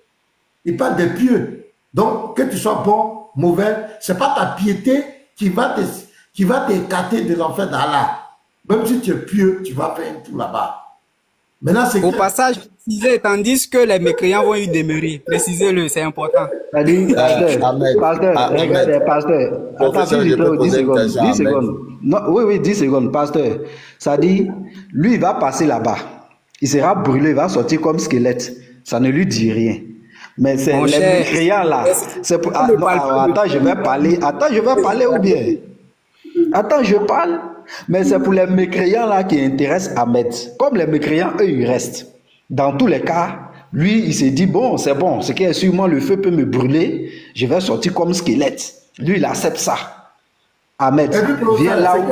il parle des pieux. Donc, que tu sois bon, mauvais, c'est pas ta piété qui va t'écarter de l'enfer d'Allah. Même si tu es pieux, tu vas faire un tour là-bas. Maintenant, c'est au passage, précisez, tandis que les mécréants vont y demeurer. Précisez-le, c'est important. Pasteur, attends, s'il vous plaît, 10 secondes. Non, oui, 10 secondes, pasteur. Ça dit, lui, il va passer là-bas. Il sera brûlé, il va sortir comme squelette. Ça ne lui dit rien. Mais c'est les mécréants là. Attends, je vais parler ou bien? Attends, je parle. Mais c'est pour les mécréants là qui intéressent Ahmed. Comme les mécréants, eux, ils restent. Dans tous les cas, lui, il s'est dit, bon, c'est bon, ce qui est sur moi, le feu peut me brûler, je vais sortir comme squelette. Lui, il accepte ça. Ahmed, viens là où...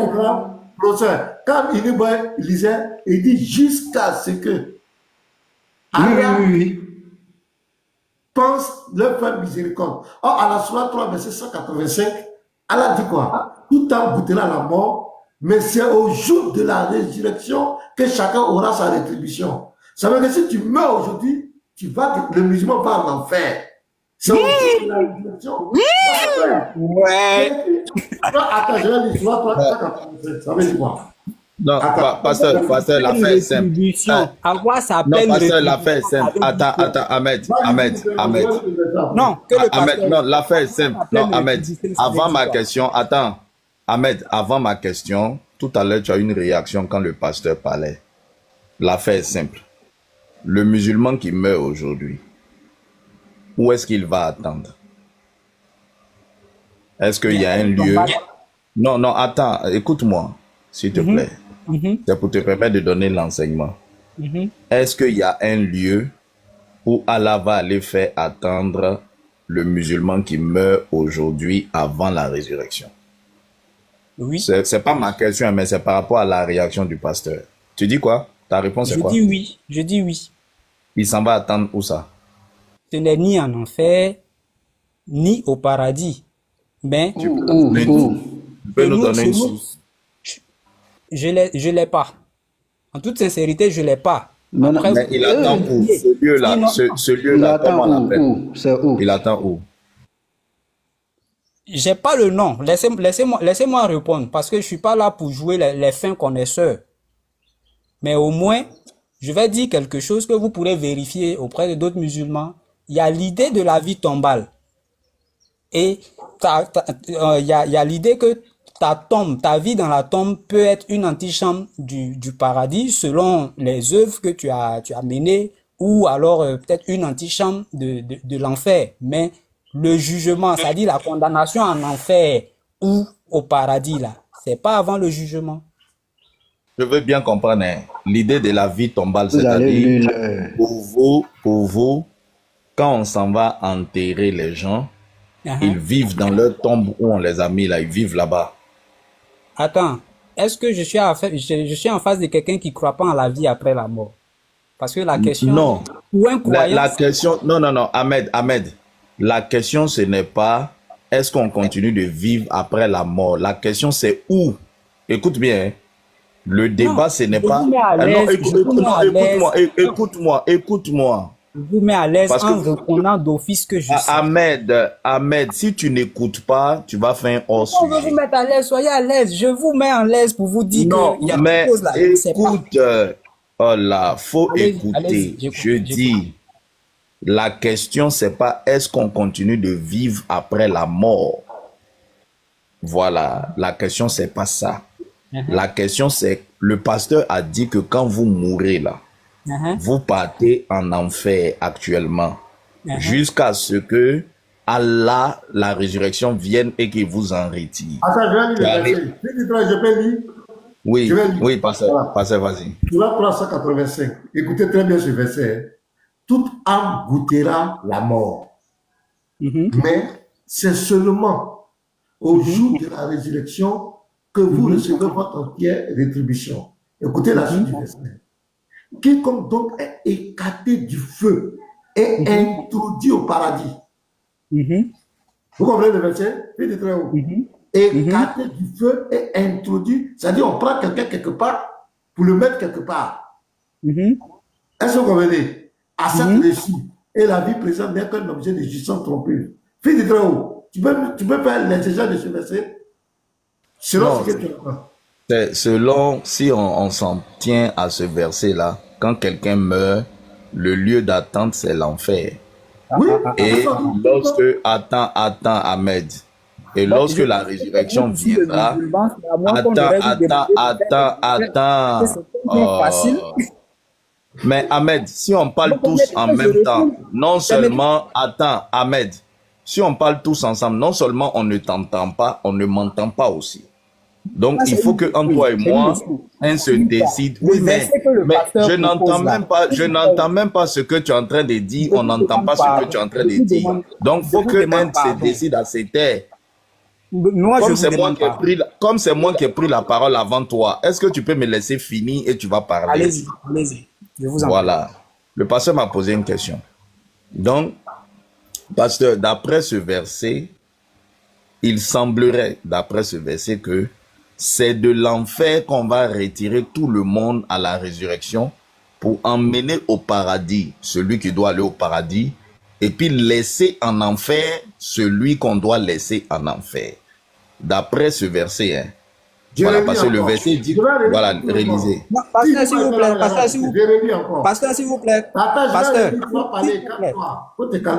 Quand il lisait, il dit jusqu'à ce que oui. pense leur faire miséricorde. Or, à la Sourate 3, verset 185, Allah dit quoi? Tout homme goûtera la mort, mais c'est au jour de la résurrection que chacun aura sa rétribution. Ça veut dire que si tu meurs aujourd'hui, le musulman va en enfer. C'est au jour de la résurrection. Ouais. Attends, je vais lire Sourate 3, ça veut dire quoi? Non, pasteur, l'affaire est simple. Avoir sa Non, peine pasteur, l'affaire est simple. Attends, Ahmed. Non, que le pasteur. Non, l'affaire est simple. Non, Ahmed, avant ma question, attends. Ahmed, avant ma question, tout à l'heure, tu as eu une réaction quand le pasteur parlait. L'affaire est simple. Le musulman qui meurt aujourd'hui, où est-ce qu'il va attendre? Est-ce qu'il y a un lieu? Non, attends, écoute-moi, s'il te plaît. C'est pour te permettre de donner l'enseignement. Est-ce qu'il y a un lieu où Allah va aller faire attendre le musulman qui meurt aujourd'hui avant la résurrection? Oui. C'est pas ma question, mais c'est par rapport à la réaction du pasteur. Tu dis quoi? Ta réponse est quoi? Je dis oui. Il s'en va attendre où ça? Ce n'est ni en enfer, ni au paradis. Mais Tu peux nous donner une source? Je l'ai pas. En toute sincérité, je l'ai pas. Après, mais il attend où? Ce lieu-là, comment on l'appelle? C'est où? Il attend où? J'ai pas le nom. Laissez-moi répondre parce que je suis pas là pour jouer les fins connaisseurs. Mais au moins, je vais dire quelque chose que vous pourrez vérifier auprès de d'autres musulmans. Il y a l'idée de la vie tombale. Et il y a l'idée que ta vie dans la tombe peut être une antichambre du paradis selon les œuvres que tu as menées, ou alors peut-être une antichambre de l'enfer. Mais le jugement, c'est-à-dire la condamnation en enfer ou au paradis, là, c'est pas avant le jugement. Je veux bien comprendre l'idée de la vie tombale, c'est-à-dire pour vous, quand on s'en va enterrer les gens, ils vivent dans leur tombe où on les a mis là, ils vivent là-bas. Attends, est-ce que je suis en face de quelqu'un qui ne croit pas en la vie après la mort? Parce que la question... Non. Ou un croyant... La question... Non, Ahmed. La question, ce n'est pas est-ce qu'on continue de vivre après la mort. La question, c'est où. Écoute bien. Le débat, ce n'est pas... Écoute-moi. Je vous mets à l'aise en répondant d'office que je sais. Ahmed, si tu n'écoutes pas, tu vas faire un hors-sujet. Je vais vous mettre à l'aise, soyez à l'aise. Je vous mets en l'aise pour vous dire qu'il y a quelque chose là. Écoute, oh là, faut écouter. Je dis, la question, c'est pas est-ce qu'on continue de vivre après la mort. Voilà, la question, c'est pas ça. La question, c'est, le pasteur a dit que quand vous mourrez là, vous partez en enfer actuellement, jusqu'à ce que Allah, la résurrection, vienne et qu'il vous en retire. Attends, je peux lire. Oui, pasteur, vas-y. Surah 385. Écoutez très bien ce verset. Toute âme goûtera la mort. Mais c'est seulement au jour de la résurrection que vous recevez votre entière rétribution. Écoutez la suite du verset. Quiconque donc est écarté du feu est introduit au paradis. Vous comprenez le verset? Il est très haut. Écarté du feu est introduit. C'est-à-dire on prend quelqu'un quelque part pour le mettre quelque part. Est-ce que vous comprenez? À cette récit, et la vie présente n'est qu'un objet de jouissance trompeuse. Fils de très haut, tu peux faire l'exégèse de ce verset selon ce que tu apprends. Selon, si on s'en tient à ce verset-là, quand quelqu'un meurt, le lieu d'attente, c'est l'enfer. Oui. Et lorsque, attends, Ahmed, et lorsque la résurrection viendra, attends. Mais Ahmed, si on parle tous en même temps, non seulement, attends, Ahmed, si on parle tous ensemble, non seulement on ne t'entend pas, on ne m'entend pas aussi. Donc, il faut que entre toi et moi, on se décide. Oui, mais je n'entends même pas ce que tu es en train de dire. On n'entend pas ce que tu es en train de dire. Donc, il faut que un se décide à se taire. Comme c'est moi qui ai pris la parole avant toi, est-ce que tu peux me laisser finir et tu vas parler? Allez-y, allez-y. Je vous en prie. Voilà. Le pasteur m'a posé une question. Donc, pasteur, d'après ce verset, il semblerait, d'après ce verset, que c'est de l'enfer qu'on va retirer tout le monde à la résurrection pour emmener au paradis celui qui doit aller au paradis et puis laisser en enfer celui qu'on doit laisser en enfer. D'après ce verset, hein. Voilà, parce que le verset dit, voilà, réalisé. Pasteur, s'il vous plaît, pasteur, s'il vous plaît. Pasteur, s'il vous plaît. Pasteur.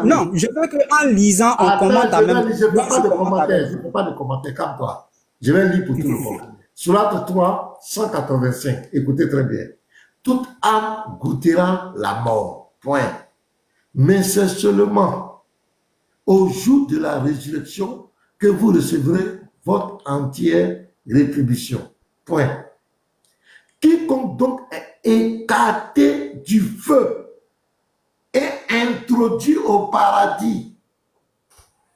Non, je veux qu'en lisant, on commente à même. Je ne fais pas de commentaires, je ne fais pas de commentaires comme toi. Je vais lire pour tout le monde. Sourate 3, 185. Écoutez très bien. Toute âme goûtera la mort. Point. Mais c'est seulement au jour de la résurrection que vous recevrez votre entière rétribution. Point. Quiconque donc est écarté du feu et introduit au paradis.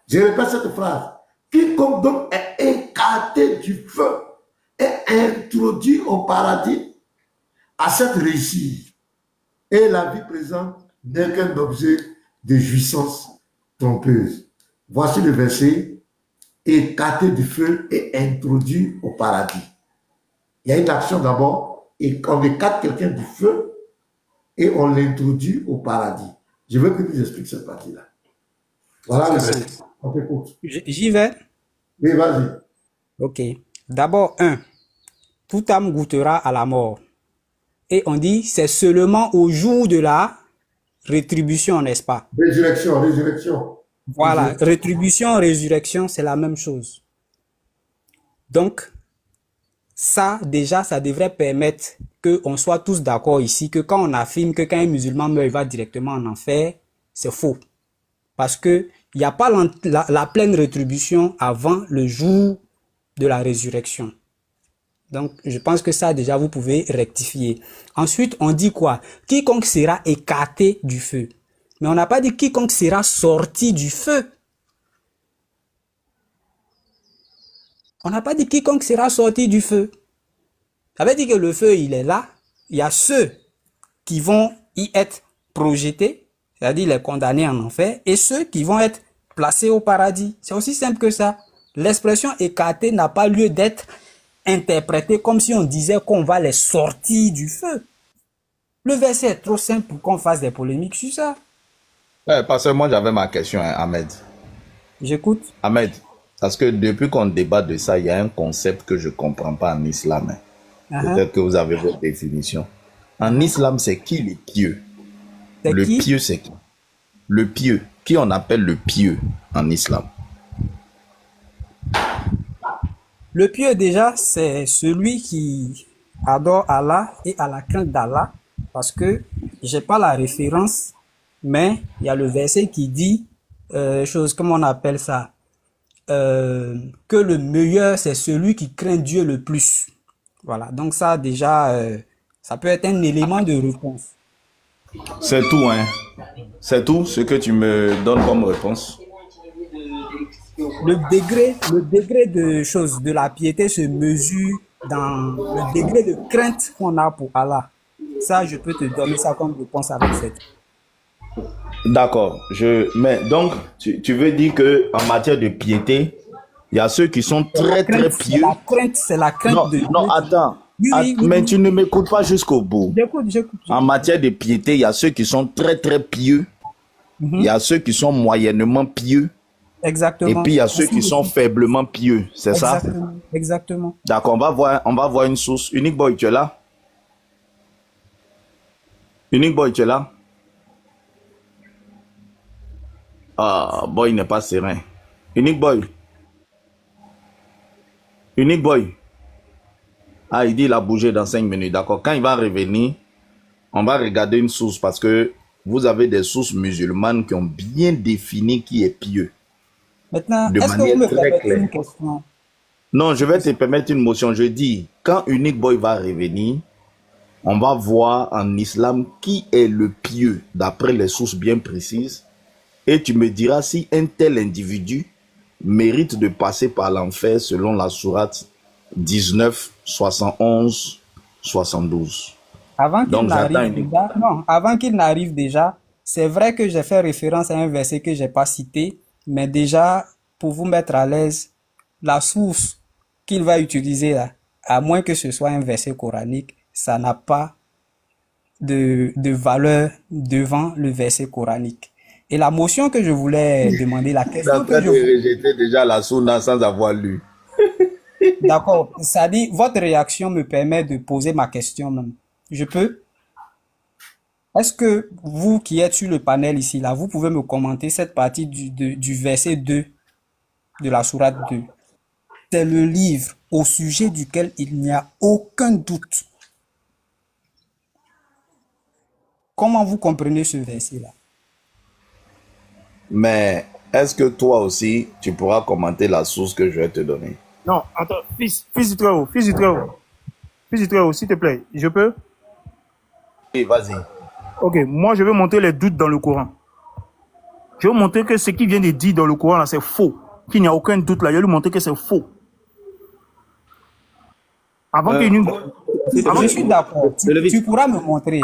Je répète cette phrase. Quiconque donc est écarté du feu et introduit au paradis à cette réussite. Et la vie présente n'est qu'un objet de jouissance trompeuse. Voici le verset. Écarté du feu et introduit au paradis. Il y a une action d'abord, et on écarte quelqu'un du feu et on l'introduit au paradis. Je veux que tu nous expliques cette partie-là. Voilà le verset. On t'écoute. J'y vais. Oui, vas-y. Ok. D'abord, toute âme goûtera à la mort. Et on dit, c'est seulement au jour de la rétribution, n'est-ce pas? Résurrection. Voilà, rétribution, résurrection, c'est la même chose. Donc, ça, déjà, ça devrait permettre qu'on soit tous d'accord ici, que quand on affirme que quand un musulman meurt, il va directement en enfer, c'est faux. Parce que il n'y a pas la pleine rétribution avant le jour de la résurrection. Donc, je pense que ça, déjà, vous pouvez rectifier. Ensuite, on dit quoi? Quiconque sera écarté du feu. Mais on n'a pas dit quiconque sera sorti du feu. On n'a pas dit quiconque sera sorti du feu. Ça veut dire que le feu, il est là. Il y a ceux qui vont y être projetés, c'est-à-dire les condamnés en enfer, et ceux qui vont être placés au paradis. C'est aussi simple que ça. L'expression écarté n'a pas lieu d'être interprétée comme si on disait qu'on va les sortir du feu. Le verset est trop simple pour qu'on fasse des polémiques sur ça. Parce que moi, j'avais ma question, hein, Ahmed. J'écoute. Ahmed, parce que depuis qu'on débat de ça, il y a un concept que je ne comprends pas en islam. Hein. Peut-être que vous avez votre définition. En islam, c'est qui les pieux? Le pieux, c'est qui? Le pieux. Qui on appelle le pieux en islam? Le pieux, déjà, c'est celui qui adore Allah et a la crainte d'Allah. Parce que j'ai pas la référence, mais il y a le verset qui dit, comment on appelle ça, que le meilleur c'est celui qui craint Dieu le plus. Voilà, donc ça déjà, ça peut être un élément de réponse. C'est tout, hein. C'est tout ce que tu me donnes comme réponse. Le degré de la piété se mesure dans le degré de crainte qu'on a pour Allah. Ça, je peux te donner ça comme réponse avec cette. D'accord. Mais donc, tu veux dire que en matière de piété, il y a ceux qui sont très pieux. C'est la crainte de Dieu. Non, attends. Oui, mais tu ne m'écoutes pas jusqu'au bout. J'écoute. En matière de piété, il y a ceux qui sont très pieux. Il y a ceux qui sont moyennement pieux. Exactement. Et puis il y a ceux qui sont faiblement pieux. C'est ça? Exactement. D'accord, on va voir une source. Unique Boy, tu es là? Unique Boy, tu es là? Ah, Boy n'est pas serein. Unique Boy. Unique Boy. Ah, il dit il a bougé dans 5 minutes. D'accord. Quand il va revenir, on va regarder une source parce que vous avez des sources musulmanes qui ont bien défini qui est pieux. Maintenant, est-ce que vous me permettez une question? Non, je vais te permettre une motion. Je dis, quand Unique Boy va revenir, on va voir en islam qui est le pieux, d'après les sources bien précises. Et tu me diras si un tel individu mérite de passer par l'enfer selon la sourate 19, 71, 72. Avant qu'il n'arrive déjà, c'est vrai que j'ai fait référence à un verset que je n'ai pas cité, mais déjà, pour vous mettre à l'aise, la source qu'il va utiliser là, à moins que ce soit un verset coranique, ça n'a pas de valeur devant le verset coranique. Et la motion que je voulais demander, la question que je voulais... rejeter déjà la sunna sans avoir lu. D'accord, ça dit, votre réaction me permet de poser ma question même. Je peux? Est-ce que vous qui êtes sur le panel ici, là, vous pouvez me commenter cette partie du verset 2 de la sourate 2? C'est le livre au sujet duquel il n'y a aucun doute. Comment vous comprenez ce verset-là? Mais est-ce que toi aussi, tu pourras commenter la source que je vais te donner? Non, attends, fils du Très-Haut, fils du Très-Haut, s'il te plaît, je peux? Oui, vas-y. Ok, moi je vais montrer les doutes dans le Coran. Je vais montrer que ce qui vient de dire dans le Coran, là, c'est faux. Qu'il n'y a aucun doute là, je vais lui montrer que c'est faux. Avant qu'il je suis d'accord. Tu pourras me montrer.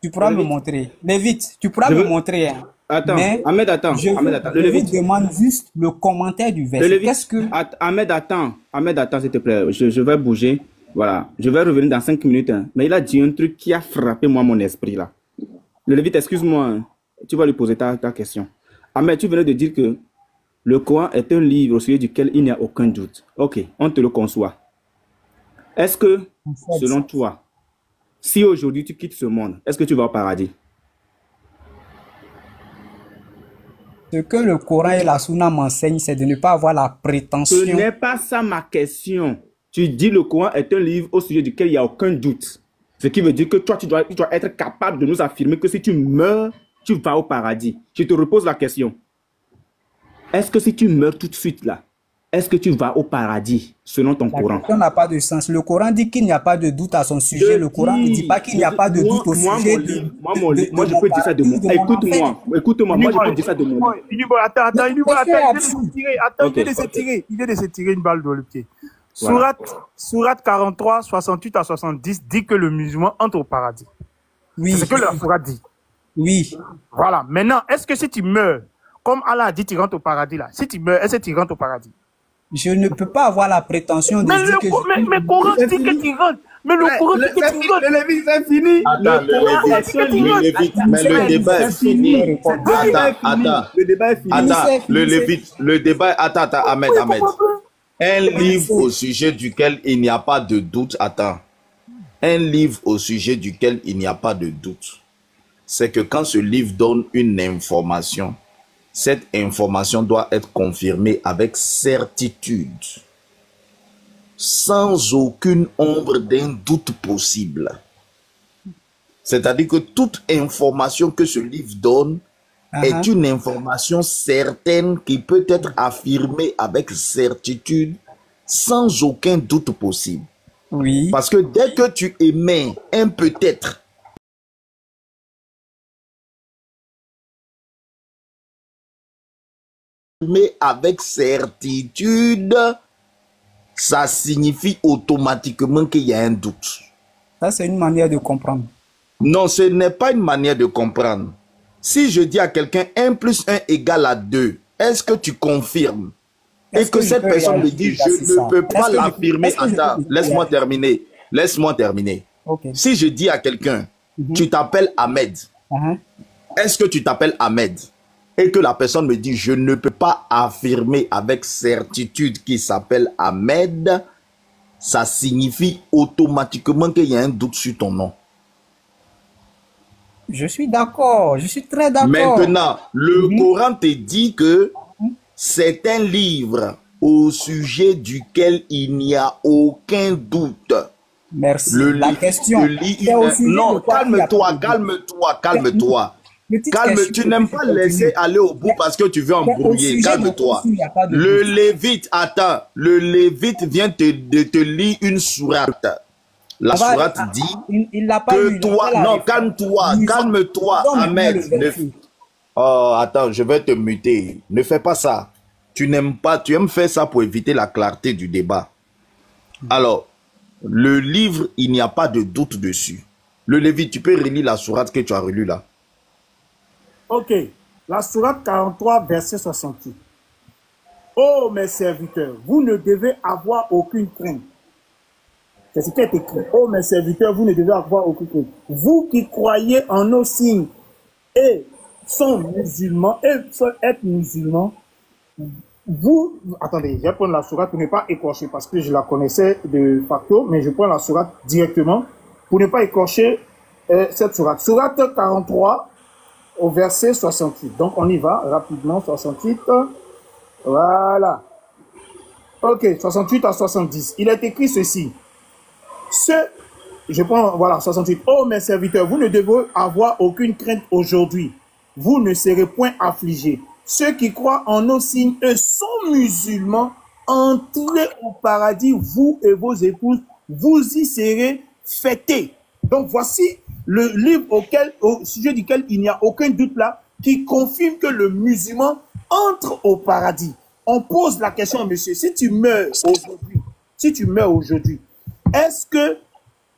Tu pourras me montrer. Mais vite, tu pourras me montrer. Hein. Attends, mais Ahmed, attends. Je vous demande juste le commentaire du verset. Qu'est-ce que... Ahmed, attends, s'il te plaît. Je vais bouger. Voilà. Je vais revenir dans 5 minutes. Hein. Mais il a dit un truc qui a frappé moi mon esprit là. Le Lévite, excuse-moi. Hein. Tu vas lui poser ta question. Ahmed, tu venais de dire que le Coran est un livre au sujet duquel il n'y a aucun doute. Ok, on te le conçoit. Est-ce que, selon toi, si aujourd'hui tu quittes ce monde, est-ce que tu vas au paradis? Ce que le Coran et la Sunna m'enseignent, c'est de ne pas avoir la prétention. Ce n'est pas ça ma question. Tu dis le Coran est un livre au sujet duquel il n'y a aucun doute. Ce qui veut dire que toi, tu dois être capable de nous affirmer que si tu meurs, tu vas au paradis. Je te repose la question. Est-ce que si tu meurs tout de suite là, est-ce que tu vas au paradis selon ton Coran? La question n'a pas de sens. Le Coran dit qu'il n'y a pas de doute à son sujet. Le Coran ne dit pas qu'il n'y a pas de doute au sujet de... Moi, je peux dire ça de moi. Écoute-moi, moi, je peux dire ça de moi. Attends, il vient de se tirer une balle dans le pied. Sourate 43, 68 à 70 dit que le musulman entre au paradis. Oui. C'est ce que la Sourate dit. Oui. Voilà. Maintenant, est-ce que si tu meurs, comme Allah a dit, tu rentres au paradis là, si tu meurs, est-ce que tu rentres au paradis? Je ne peux pas avoir la prétention de dire que... Mais le Coran dit que tu rentres. Mais le Coran dit que tu rentres. Le Lévite, c'est fini. Mais le débat est fini. Attends. Le débat est fini. Attends, le Lévite, le débat... Attends, Ahmed. Un livre au sujet duquel il n'y a pas de doute. Attends. Un livre au sujet duquel il n'y a pas de doute. C'est que quand ce livre donne une information, cette information doit être confirmée avec certitude, sans aucune ombre d'un doute possible. C'est-à-dire que toute information que ce livre donne est une information certaine qui peut être affirmée avec certitude, sans aucun doute possible. Oui. Parce que dès que tu émets un peut-être, mais avec certitude, ça signifie automatiquement qu'il y a un doute. Ça, c'est une manière de comprendre. Non, ce n'est pas une manière de comprendre. Si je dis à quelqu'un 1 plus 1 égale 2, est-ce que tu confirmes? Et que cette personne me dit, je ne peux pas l'affirmer. Attends, laisse-moi terminer. Laisse-moi terminer. Okay. Si je dis à quelqu'un, tu t'appelles Ahmed, est-ce que tu t'appelles Ahmed? Et que la personne me dit, je ne peux pas affirmer avec certitude qu'il s'appelle Ahmed, ça signifie automatiquement qu'il y a un doute sur ton nom. Je suis d'accord, je suis très d'accord. Maintenant, le Coran te dit que c'est un livre au sujet duquel il n'y a aucun doute. Merci. La question. Non, calme-toi. Tu n'aimes pas laisser aller au bout parce que tu veux embrouiller. Calme-toi. Le Lévite, attends, le Lévite vient de te lire une sourate. La sourate dit que toi, non, calme-toi, Ahmed. Oh, attends, je vais te muter. Ne fais pas ça. Tu n'aimes pas, tu aimes faire ça pour éviter la clarté du débat. Alors, le livre, il n'y a pas de doute dessus. Le Lévite, tu peux relire la sourate que tu as relue là. Ok. La sourate 43, verset 68. Oh, mes serviteurs, vous ne devez avoir aucune crainte. C'est ce qui est écrit. Oh, mes serviteurs, vous ne devez avoir aucune crainte. Vous qui croyez en nos signes et sont musulmans, et être musulmans, vous, attendez, je vais prendre la sourate pour ne pas écorcher, parce que je la connaissais de facto, mais je prends la sourate directement pour ne pas écorcher cette sourate. Sourate 43 au verset 68. Donc on y va rapidement, 68. Voilà. Ok, 68 à 70. Il est écrit ceci. Je prends, voilà, 68. Oh mes serviteurs, vous ne devez avoir aucune crainte aujourd'hui. Vous ne serez point affligés. Ceux qui croient en nos signes et sont musulmans, entrez au paradis, vous et vos épouses, vous y serez fêtés. Donc voici le livre au sujet duquel il n'y a aucun doute là, qui confirme que le musulman entre au paradis. On pose la question, monsieur, si tu meurs aujourd'hui, est-ce que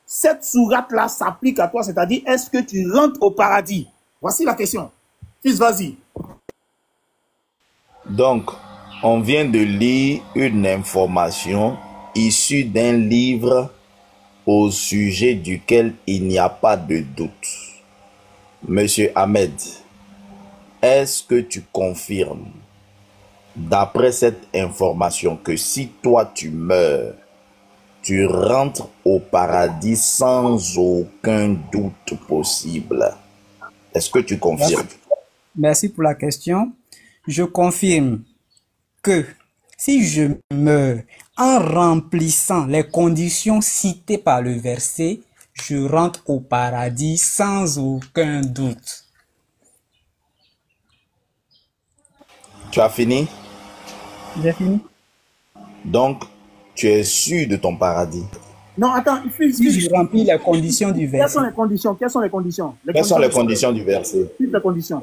cette sourate là s'applique à toi, c'est-à-dire est-ce que tu rentres au paradis? Voici la question. Fils, vas-y. Donc, on vient de lire une information issue d'un livre au sujet duquel il n'y a pas de doute. Monsieur Ahmed, est-ce que tu confirmes, d'après cette information, que si toi tu meurs, tu rentres au paradis sans aucun doute possible? Est-ce que tu confirmes? Merci pour la question. Je confirme que si je meurs en remplissant les conditions citées par le verset, je rentre au paradis sans aucun doute. Tu as fini? J'ai fini. Donc, tu es sûr de ton paradis? Non, attends, si je remplis les conditions du verset. Quelles sont les conditions? Quelles sont les conditions? Quelles sont les conditions du verset? Les conditions.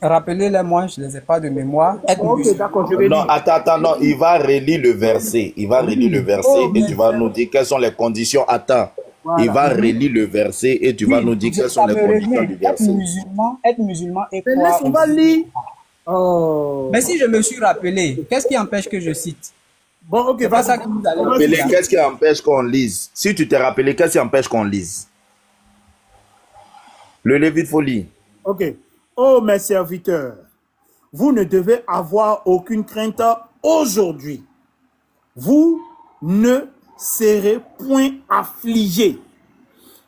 Rappelez-les-moi, je ne les ai pas de mémoire. Ok, d'accord, je vais Non, attends, non, il va relire le verset. Il va relire le verset et tu vas nous dire quelles sont les conditions. Attends, voilà. Il va relire le verset et tu vas nous dire quelles sont les conditions du verset. Être musulman et quoi? Laisse, on va lire. Oh. Mais si je me suis rappelé, qu'est-ce qui empêche que je cite? Bon, ok, c'est pas ça que vous allez dire. Qu'est-ce qui empêche qu'on lise? Si tu t'es rappelé, qu'est-ce qui empêche qu'on lise? Le Lévite, faut lire. Ok. Oh mes serviteurs, vous ne devez avoir aucune crainte aujourd'hui. Vous ne serez point affligés.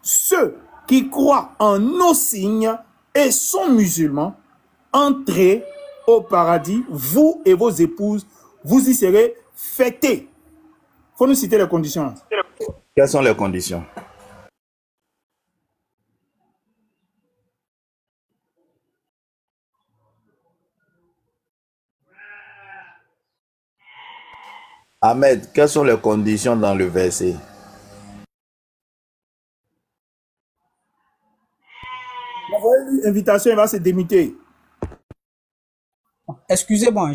Ceux qui croient en nos signes et sont musulmans, entrez au paradis, vous et vos épouses, vous y serez fêtés. Il faut nous citer les conditions. Quelles sont les conditions? Ahmed, quelles sont les conditions dans le verset? Envoyez-lui l'invitation, il va se démuter. Excusez-moi,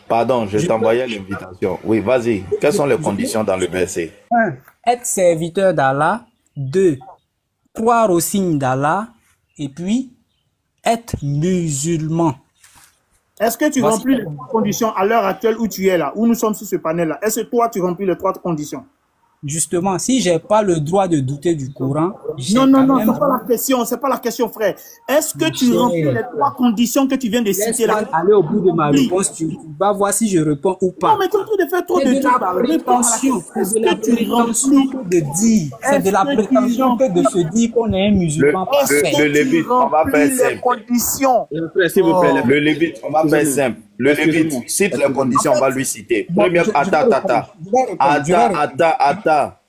Pardon, je t'envoyais l'invitation. Oui, vas-y. Quelles sont les conditions dans le verset? 1. Être serviteur d'Allah. 2. Croire au signe d'Allah. Et puis, être musulman. Est-ce que tu remplis les conditions à l'heure actuelle où tu es là, où nous sommes sur ce panel-là? Est-ce que toi, tu remplis les 3 conditions? Justement, si j'ai pas le droit de douter du Coran, non, c'est pas la question, c'est pas la question, frère. Est-ce que tu remplis les 3 conditions que tu viens de citer là? Aller au bout de ma réponse, tu vas voir si je réponds ou pas. Non, mais tu es en train de faire trop de trucs. C'est de la prétention de dire. C'est de la prétention que de se dire qu'on est un musulman. Le Lévite, on va faire simple. Conditions. Le Lévite, on va faire simple. Le Lévite, cite les conditions, on va lui citer. Première, attends,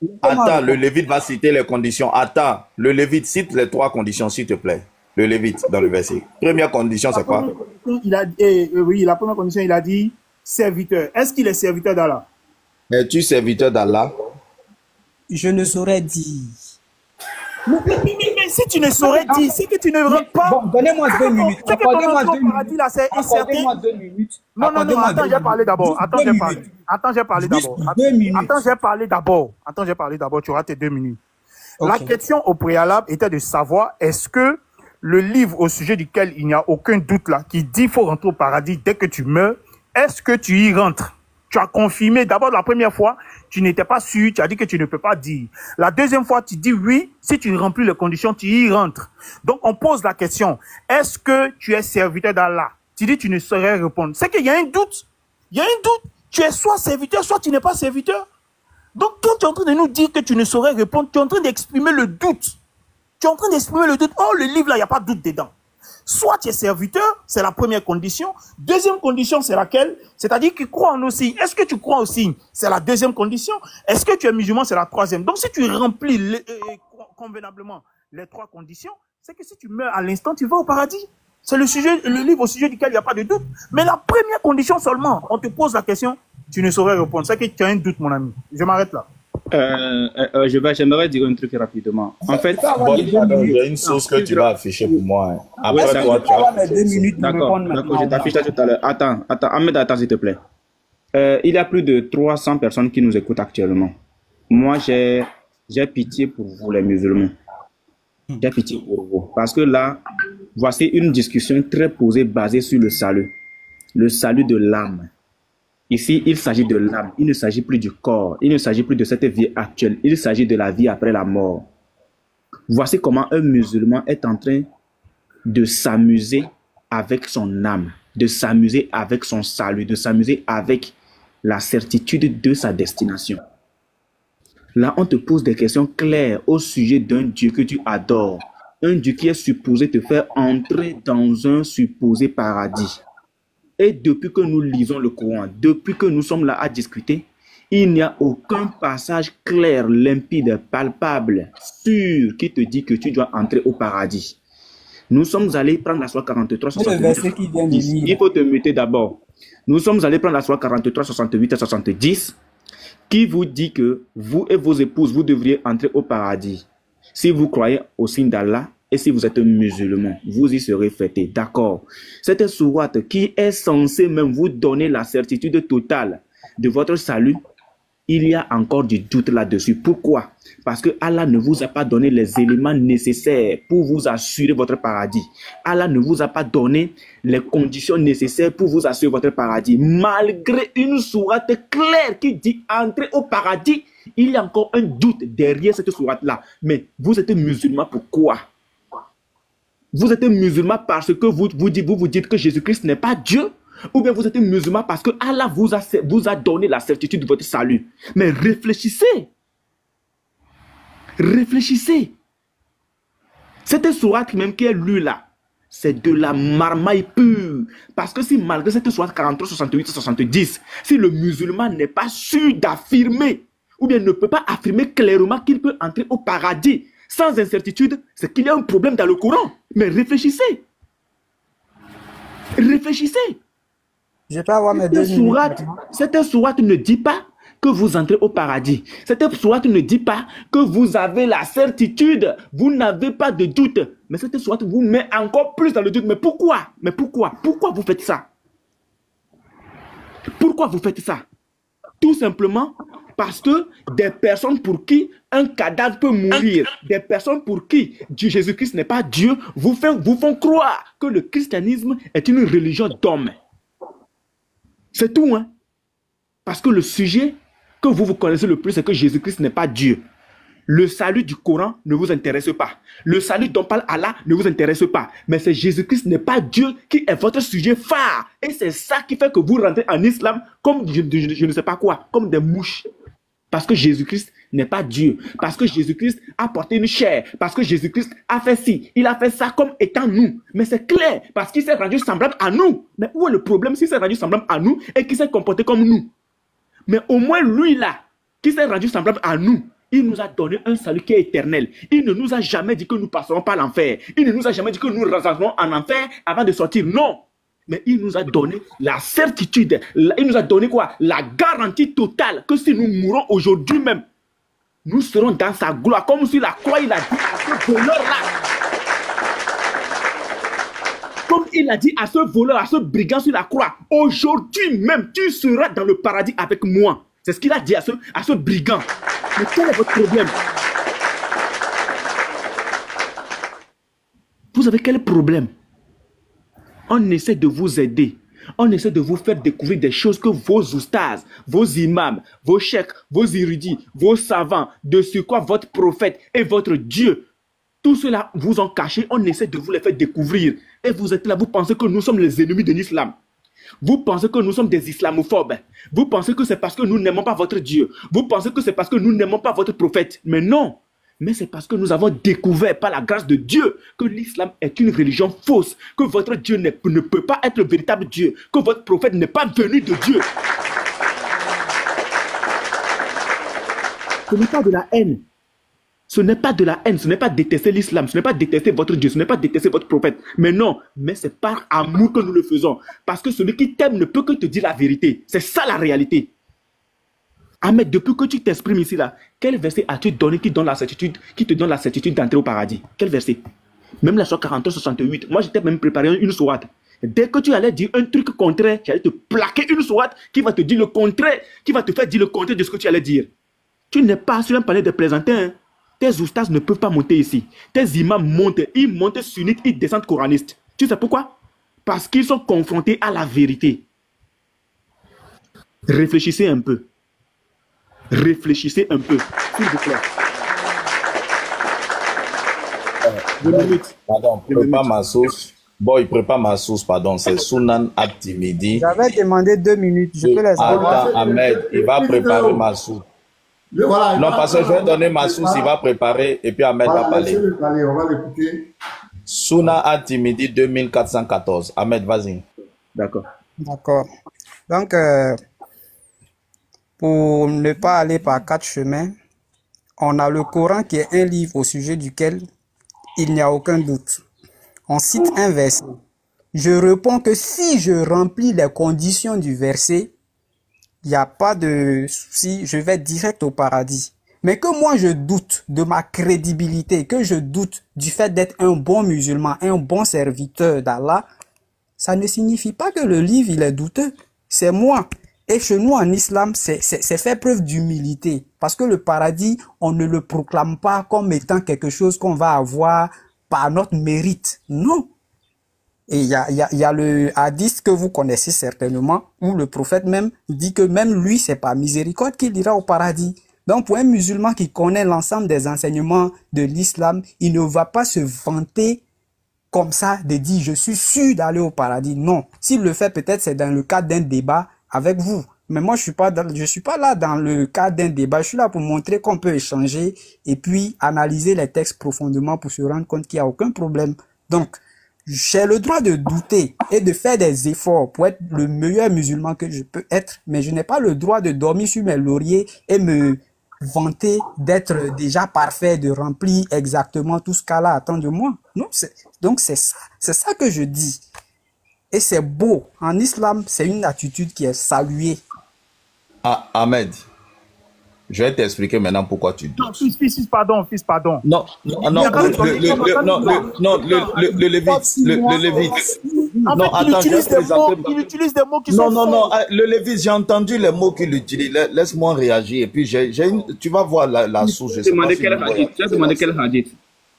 le Lévite va citer les conditions. Attends, le Lévite, cite les 3 conditions, s'il te plaît. Le Lévite, dans le verset. Première condition, c'est quoi? Oui, la première condition, il a dit serviteur. Est-ce qu'il est serviteur d'Allah? Es-tu serviteur d'Allah? Je ne saurais dire. Mais si tu ne saurais dire, c'est que tu ne rentres pas. Bon, donnez-moi 2 minutes. Accordez-moi 2 minutes. Accordez-moi 2 minutes. Non, attends, j'ai parlé d'abord. Attends, j'ai parlé d'abord. Tu auras tes 2 minutes. Okay. La question au préalable était de savoir, est-ce que le livre au sujet duquel il n'y a aucun doute là, qui dit qu'il faut rentrer au paradis dès que tu meurs, est-ce que tu y rentres? Tu as confirmé, d'abord la première fois, tu n'étais pas sûr, tu as dit que tu ne peux pas dire. La deuxième fois, tu dis oui, si tu remplis les conditions, tu y rentres. Donc on pose la question, est-ce que tu es serviteur d'Allah? Tu dis tu ne saurais répondre. C'est qu'il y a un doute. Il y a un doute. Tu es soit serviteur, soit tu n'es pas serviteur. Donc quand tu es en train de nous dire que tu ne saurais répondre, tu es en train d'exprimer le doute. Tu es en train d'exprimer le doute. Oh, le livre là, il n'y a pas de doute dedans. Soit tu es serviteur, c'est la première condition. Deuxième condition, c'est laquelle? C'est-à-dire qu'il croit en nos signes. Est-ce que tu crois aux signes? C'est la deuxième condition. Est-ce que tu es musulman? C'est la troisième. Donc, si tu remplis convenablement les 3 conditions, c'est que si tu meurs à l'instant, tu vas au paradis. C'est le livre au sujet duquel il n'y a pas de doute. Mais la première condition seulement, on te pose la question, tu ne saurais répondre. C'est que tu as un doute, mon ami. Je m'arrête là. J'aimerais dire un truc rapidement. En fait, il y a une source que tu vas afficher pour moi. Après, toi, tu as 2 minutes. D'accord, je t'affiche ça tout à l'heure. Attends, Ahmed, attends, s'il te plaît. Il y a plus de 300 personnes qui nous écoutent actuellement. Moi, j'ai pitié pour vous, les musulmans. J'ai pitié pour vous. Parce que là, voici une discussion très posée, basée sur le salut. Le salut de l'âme. Ici, il s'agit de l'âme. Il ne s'agit plus du corps. Il ne s'agit plus de cette vie actuelle. Il s'agit de la vie après la mort. Voici comment un musulman est en train de s'amuser avec son âme, de s'amuser avec son salut, de s'amuser avec la certitude de sa destination. Là, on te pose des questions claires au sujet d'un Dieu que tu adores. Un Dieu qui est supposé te faire entrer dans un supposé paradis. Et depuis que nous lisons le Coran, depuis que nous sommes là à discuter, il n'y a aucun passage clair, limpide, palpable, sûr qui te dit que tu dois entrer au paradis. Nous sommes allés prendre la Sourate 43, 68, il faut te muter d'abord. Nous sommes allés prendre la Sourate 43, 68 et 70, qui vous dit que vous et vos épouses, vous devriez entrer au paradis. Si vous croyez au signe d'Allah, et si vous êtes musulman, vous y serez fêtés. D'accord. Cette sourate qui est censée même vous donner la certitude totale de votre salut, il y a encore du doute là-dessus. Pourquoi? Parce que Allah ne vous a pas donné les éléments nécessaires pour vous assurer votre paradis. Allah ne vous a pas donné les conditions nécessaires pour vous assurer votre paradis. Malgré une sourate claire qui dit entrer au paradis, il y a encore un doute derrière cette sourate-là. Mais vous êtes musulman, pourquoi? Vous êtes musulman parce que vous dites que Jésus-Christ n'est pas Dieu, ou bien vous êtes musulman parce que Allah vous a donné la certitude de votre salut. Mais réfléchissez. Réfléchissez. Cette sourate même qui est lue là, c'est de la marmaille pure. Parce que si malgré cette sourate 43, 68, 70, si le musulman n'est pas sûr d'affirmer, ou bien ne peut pas affirmer clairement qu'il peut entrer au paradis, sans incertitude, c'est qu'il y a un problème dans le Coran. Mais réfléchissez. Réfléchissez. Je peux avoir mes 2 minutes. Cette sourate ne dit pas que vous entrez au paradis. Cette sourate ne dit pas que vous avez la certitude. Vous n'avez pas de doute. Mais cette sourate vous met encore plus dans le doute. Mais pourquoi? Mais pourquoi? Pourquoi vous faites ça? Pourquoi vous faites ça? Tout simplement parce que des personnes pour qui un cadavre peut mourir, des personnes pour qui Jésus-Christ n'est pas Dieu, vous font croire que le christianisme est une religion d'hommes. C'est tout, hein? Parce que le sujet que vous connaissez le plus, c'est que Jésus-Christ n'est pas Dieu. Le salut du Coran ne vous intéresse pas. Le salut dont parle Allah ne vous intéresse pas. Mais c'est Jésus-Christ n'est pas Dieu qui est votre sujet phare. Et c'est ça qui fait que vous rentrez en islam comme je ne sais pas quoi, comme des mouches. Parce que Jésus-Christ n'est pas Dieu. Parce que Jésus-Christ a porté une chair. Parce que Jésus-Christ a fait ci. Il a fait ça comme étant nous. Mais c'est clair, parce qu'il s'est rendu semblable à nous. Mais où est le problème s'il s'est rendu semblable à nous et qu'il s'est comporté comme nous? Mais au moins lui là, qui s'est rendu semblable à nous, il nous a donné un salut qui est éternel. Il ne nous a jamais dit que nous passerons par l'enfer. Il ne nous a jamais dit que nous rassemblons en enfer avant de sortir. Non. Mais il nous a donné la certitude. Il nous a donné quoi? La garantie totale que si nous mourons aujourd'hui même, nous serons dans sa gloire. Comme sur la croix, il a dit à ce voleur-là. Comme il a dit à ce voleur, à ce brigand sur la croix, aujourd'hui même, tu seras dans le paradis avec moi. C'est ce qu'il a dit à ce brigand. Mais quel est votre problème? Vous avez quel problème? On essaie de vous aider. On essaie de vous faire découvrir des choses que vos oustas, vos imams, vos cheikhs, vos érudits, vos savants, de ce quoi votre prophète et votre Dieu, tout cela vous ont caché. On essaie de vous les faire découvrir. Et vous êtes là, vous pensez que nous sommes les ennemis de l'islam. Vous pensez que nous sommes des islamophobes. Vous pensez que c'est parce que nous n'aimons pas votre Dieu. Vous pensez que c'est parce que nous n'aimons pas votre prophète. Mais non. Mais c'est parce que nous avons découvert par la grâce de Dieu que l'islam est une religion fausse, que votre Dieu ne peut pas être le véritable Dieu, que votre prophète n'est pas venu de Dieu. Ce n'est pas de la haine. Ce n'est pas de la haine, ce n'est pas détester l'islam, ce n'est pas détester votre Dieu, ce n'est pas détester votre prophète. Mais non, mais c'est par amour que nous le faisons. Parce que celui qui t'aime ne peut que te dire la vérité. C'est ça la réalité. Ahmed, depuis que tu t'exprimes ici, là, quel verset as-tu donné qui te donne la certitude d'entrer au paradis? Quel verset? Même la sourate 43-68. Moi, j'étais même préparé une sourate. Dès que tu allais dire un truc contraire, j'allais te plaquer une sourate qui va te dire le contraire, qui va te faire dire le contraire de ce que tu allais dire. Tu n'es pas sur un palais de plaisantin. Hein? Tes oustas ne peuvent pas monter ici. Tes imams montent, ils montent sunnites, ils descendent coranistes. Tu sais pourquoi? Parce qu'ils sont confrontés à la vérité. Réfléchissez un peu. Réfléchissez un peu, s'il vous plaît. 2 minutes. Pardon, prépare ma sauce. Bon, il prépare ma sauce, pardon. C'est Sunan At-Timidi. J'avais demandé 2 minutes. Je peux les avoir. Attends, Ahmed, il va préparer ma sauce. Voilà, non, parce que je vais donner ma sauce, il va préparer et puis Ahmed va parler. On va l'écouter. Sunan At-Timidi 2414. Ahmed, vas-y. D'accord. D'accord. Donc, pour ne pas aller par 4 chemins, on a le Coran qui est un livre au sujet duquel il n'y a aucun doute. On cite un verset. Je réponds que si je remplis les conditions du verset, il n'y a pas de souci, je vais direct au paradis. Mais que moi je doute de ma crédibilité, que je doute du fait d'être un bon musulman, un bon serviteur d'Allah, ça ne signifie pas que le livre il est douteux. C'est moi. Et chez nous en islam, c'est faire preuve d'humilité. Parce que le paradis, on ne le proclame pas comme étant quelque chose qu'on va avoir par notre mérite. Non. Et il y a le hadith que vous connaissez certainement, où le prophète même dit que même lui, c'est par miséricorde qu'il ira au paradis. Donc pour un musulman qui connaît l'ensemble des enseignements de l'islam, il ne va pas se vanter comme ça de dire je suis sûr d'aller au paradis. Non. S'il le fait, peut-être c'est dans le cadre d'un débat avec vous. Mais moi, je suis pas là dans le cadre d'un débat. Je suis là pour montrer qu'on peut échanger et puis analyser les textes profondément pour se rendre compte qu'il n'y a aucun problème. Donc, j'ai le droit de douter et de faire des efforts pour être le meilleur musulman que je peux être, mais je n'ai pas le droit de dormir sur mes lauriers et me vanter d'être déjà parfait, de remplir exactement tout ce qu'Allah attend de moi. Non, donc c'est ça que je dis. Et c'est beau. En islam, c'est une attitude qui est saluée. Ah, Ahmed, je vais t'expliquer maintenant pourquoi tu doutes. Non, fils, pardon. Non, le Lévite. En fait, il utilise des mots qui sont Non, le Lévite, j'ai entendu les mots qu'il utilise. Laisse-moi réagir. Et puis, tu vas voir la source. Tu as demandé quel hadith?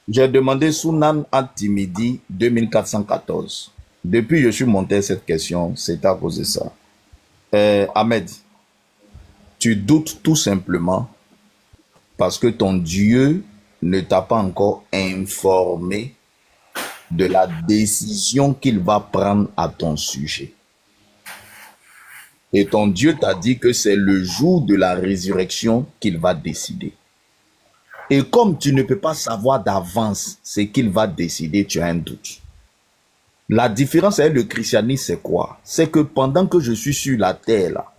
J'ai demandé Sunan At-Timidi 2414. Depuis que je suis monté cette question, c'est à cause de ça. Ahmed, tu doutes tout simplement parce que ton Dieu ne t'a pas encore informé de la décision qu'il va prendre à ton sujet. Et ton Dieu t'a dit que c'est le jour de la résurrection qu'il va décider. Et comme tu ne peux pas savoir d'avance ce qu'il va décider, tu as un doute. La différence avec le christianisme, c'est quoi? C'est que pendant que je suis sur la terre, là,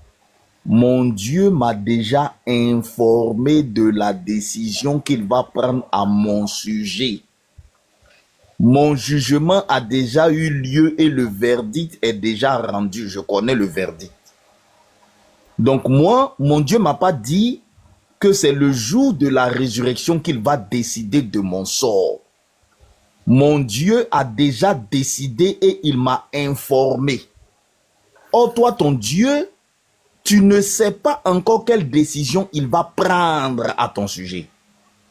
mon Dieu m'a déjà informé de la décision qu'il va prendre à mon sujet. Mon jugement a déjà eu lieu et le verdict est déjà rendu. Je connais le verdict. Donc moi, mon Dieu m'a pas dit que c'est le jour de la résurrection qu'il va décider de mon sort. Mon Dieu a déjà décidé et il m'a informé. Or, toi, ton Dieu, tu ne sais pas encore quelle décision il va prendre à ton sujet.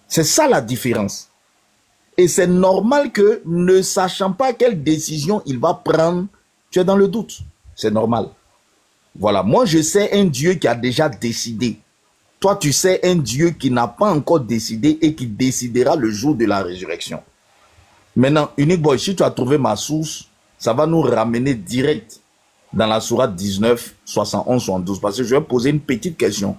C'est ça la différence. Et c'est normal que, ne sachant pas quelle décision il va prendre, tu es dans le doute. C'est normal. Voilà, moi je sais un Dieu qui a déjà décidé. Toi, tu sais un Dieu qui n'a pas encore décidé et qui décidera le jour de la résurrection. Maintenant, Unique Boy, si tu as trouvé ma source, ça va nous ramener direct dans la sourate 19, 71, 72. Parce que je vais poser une petite question.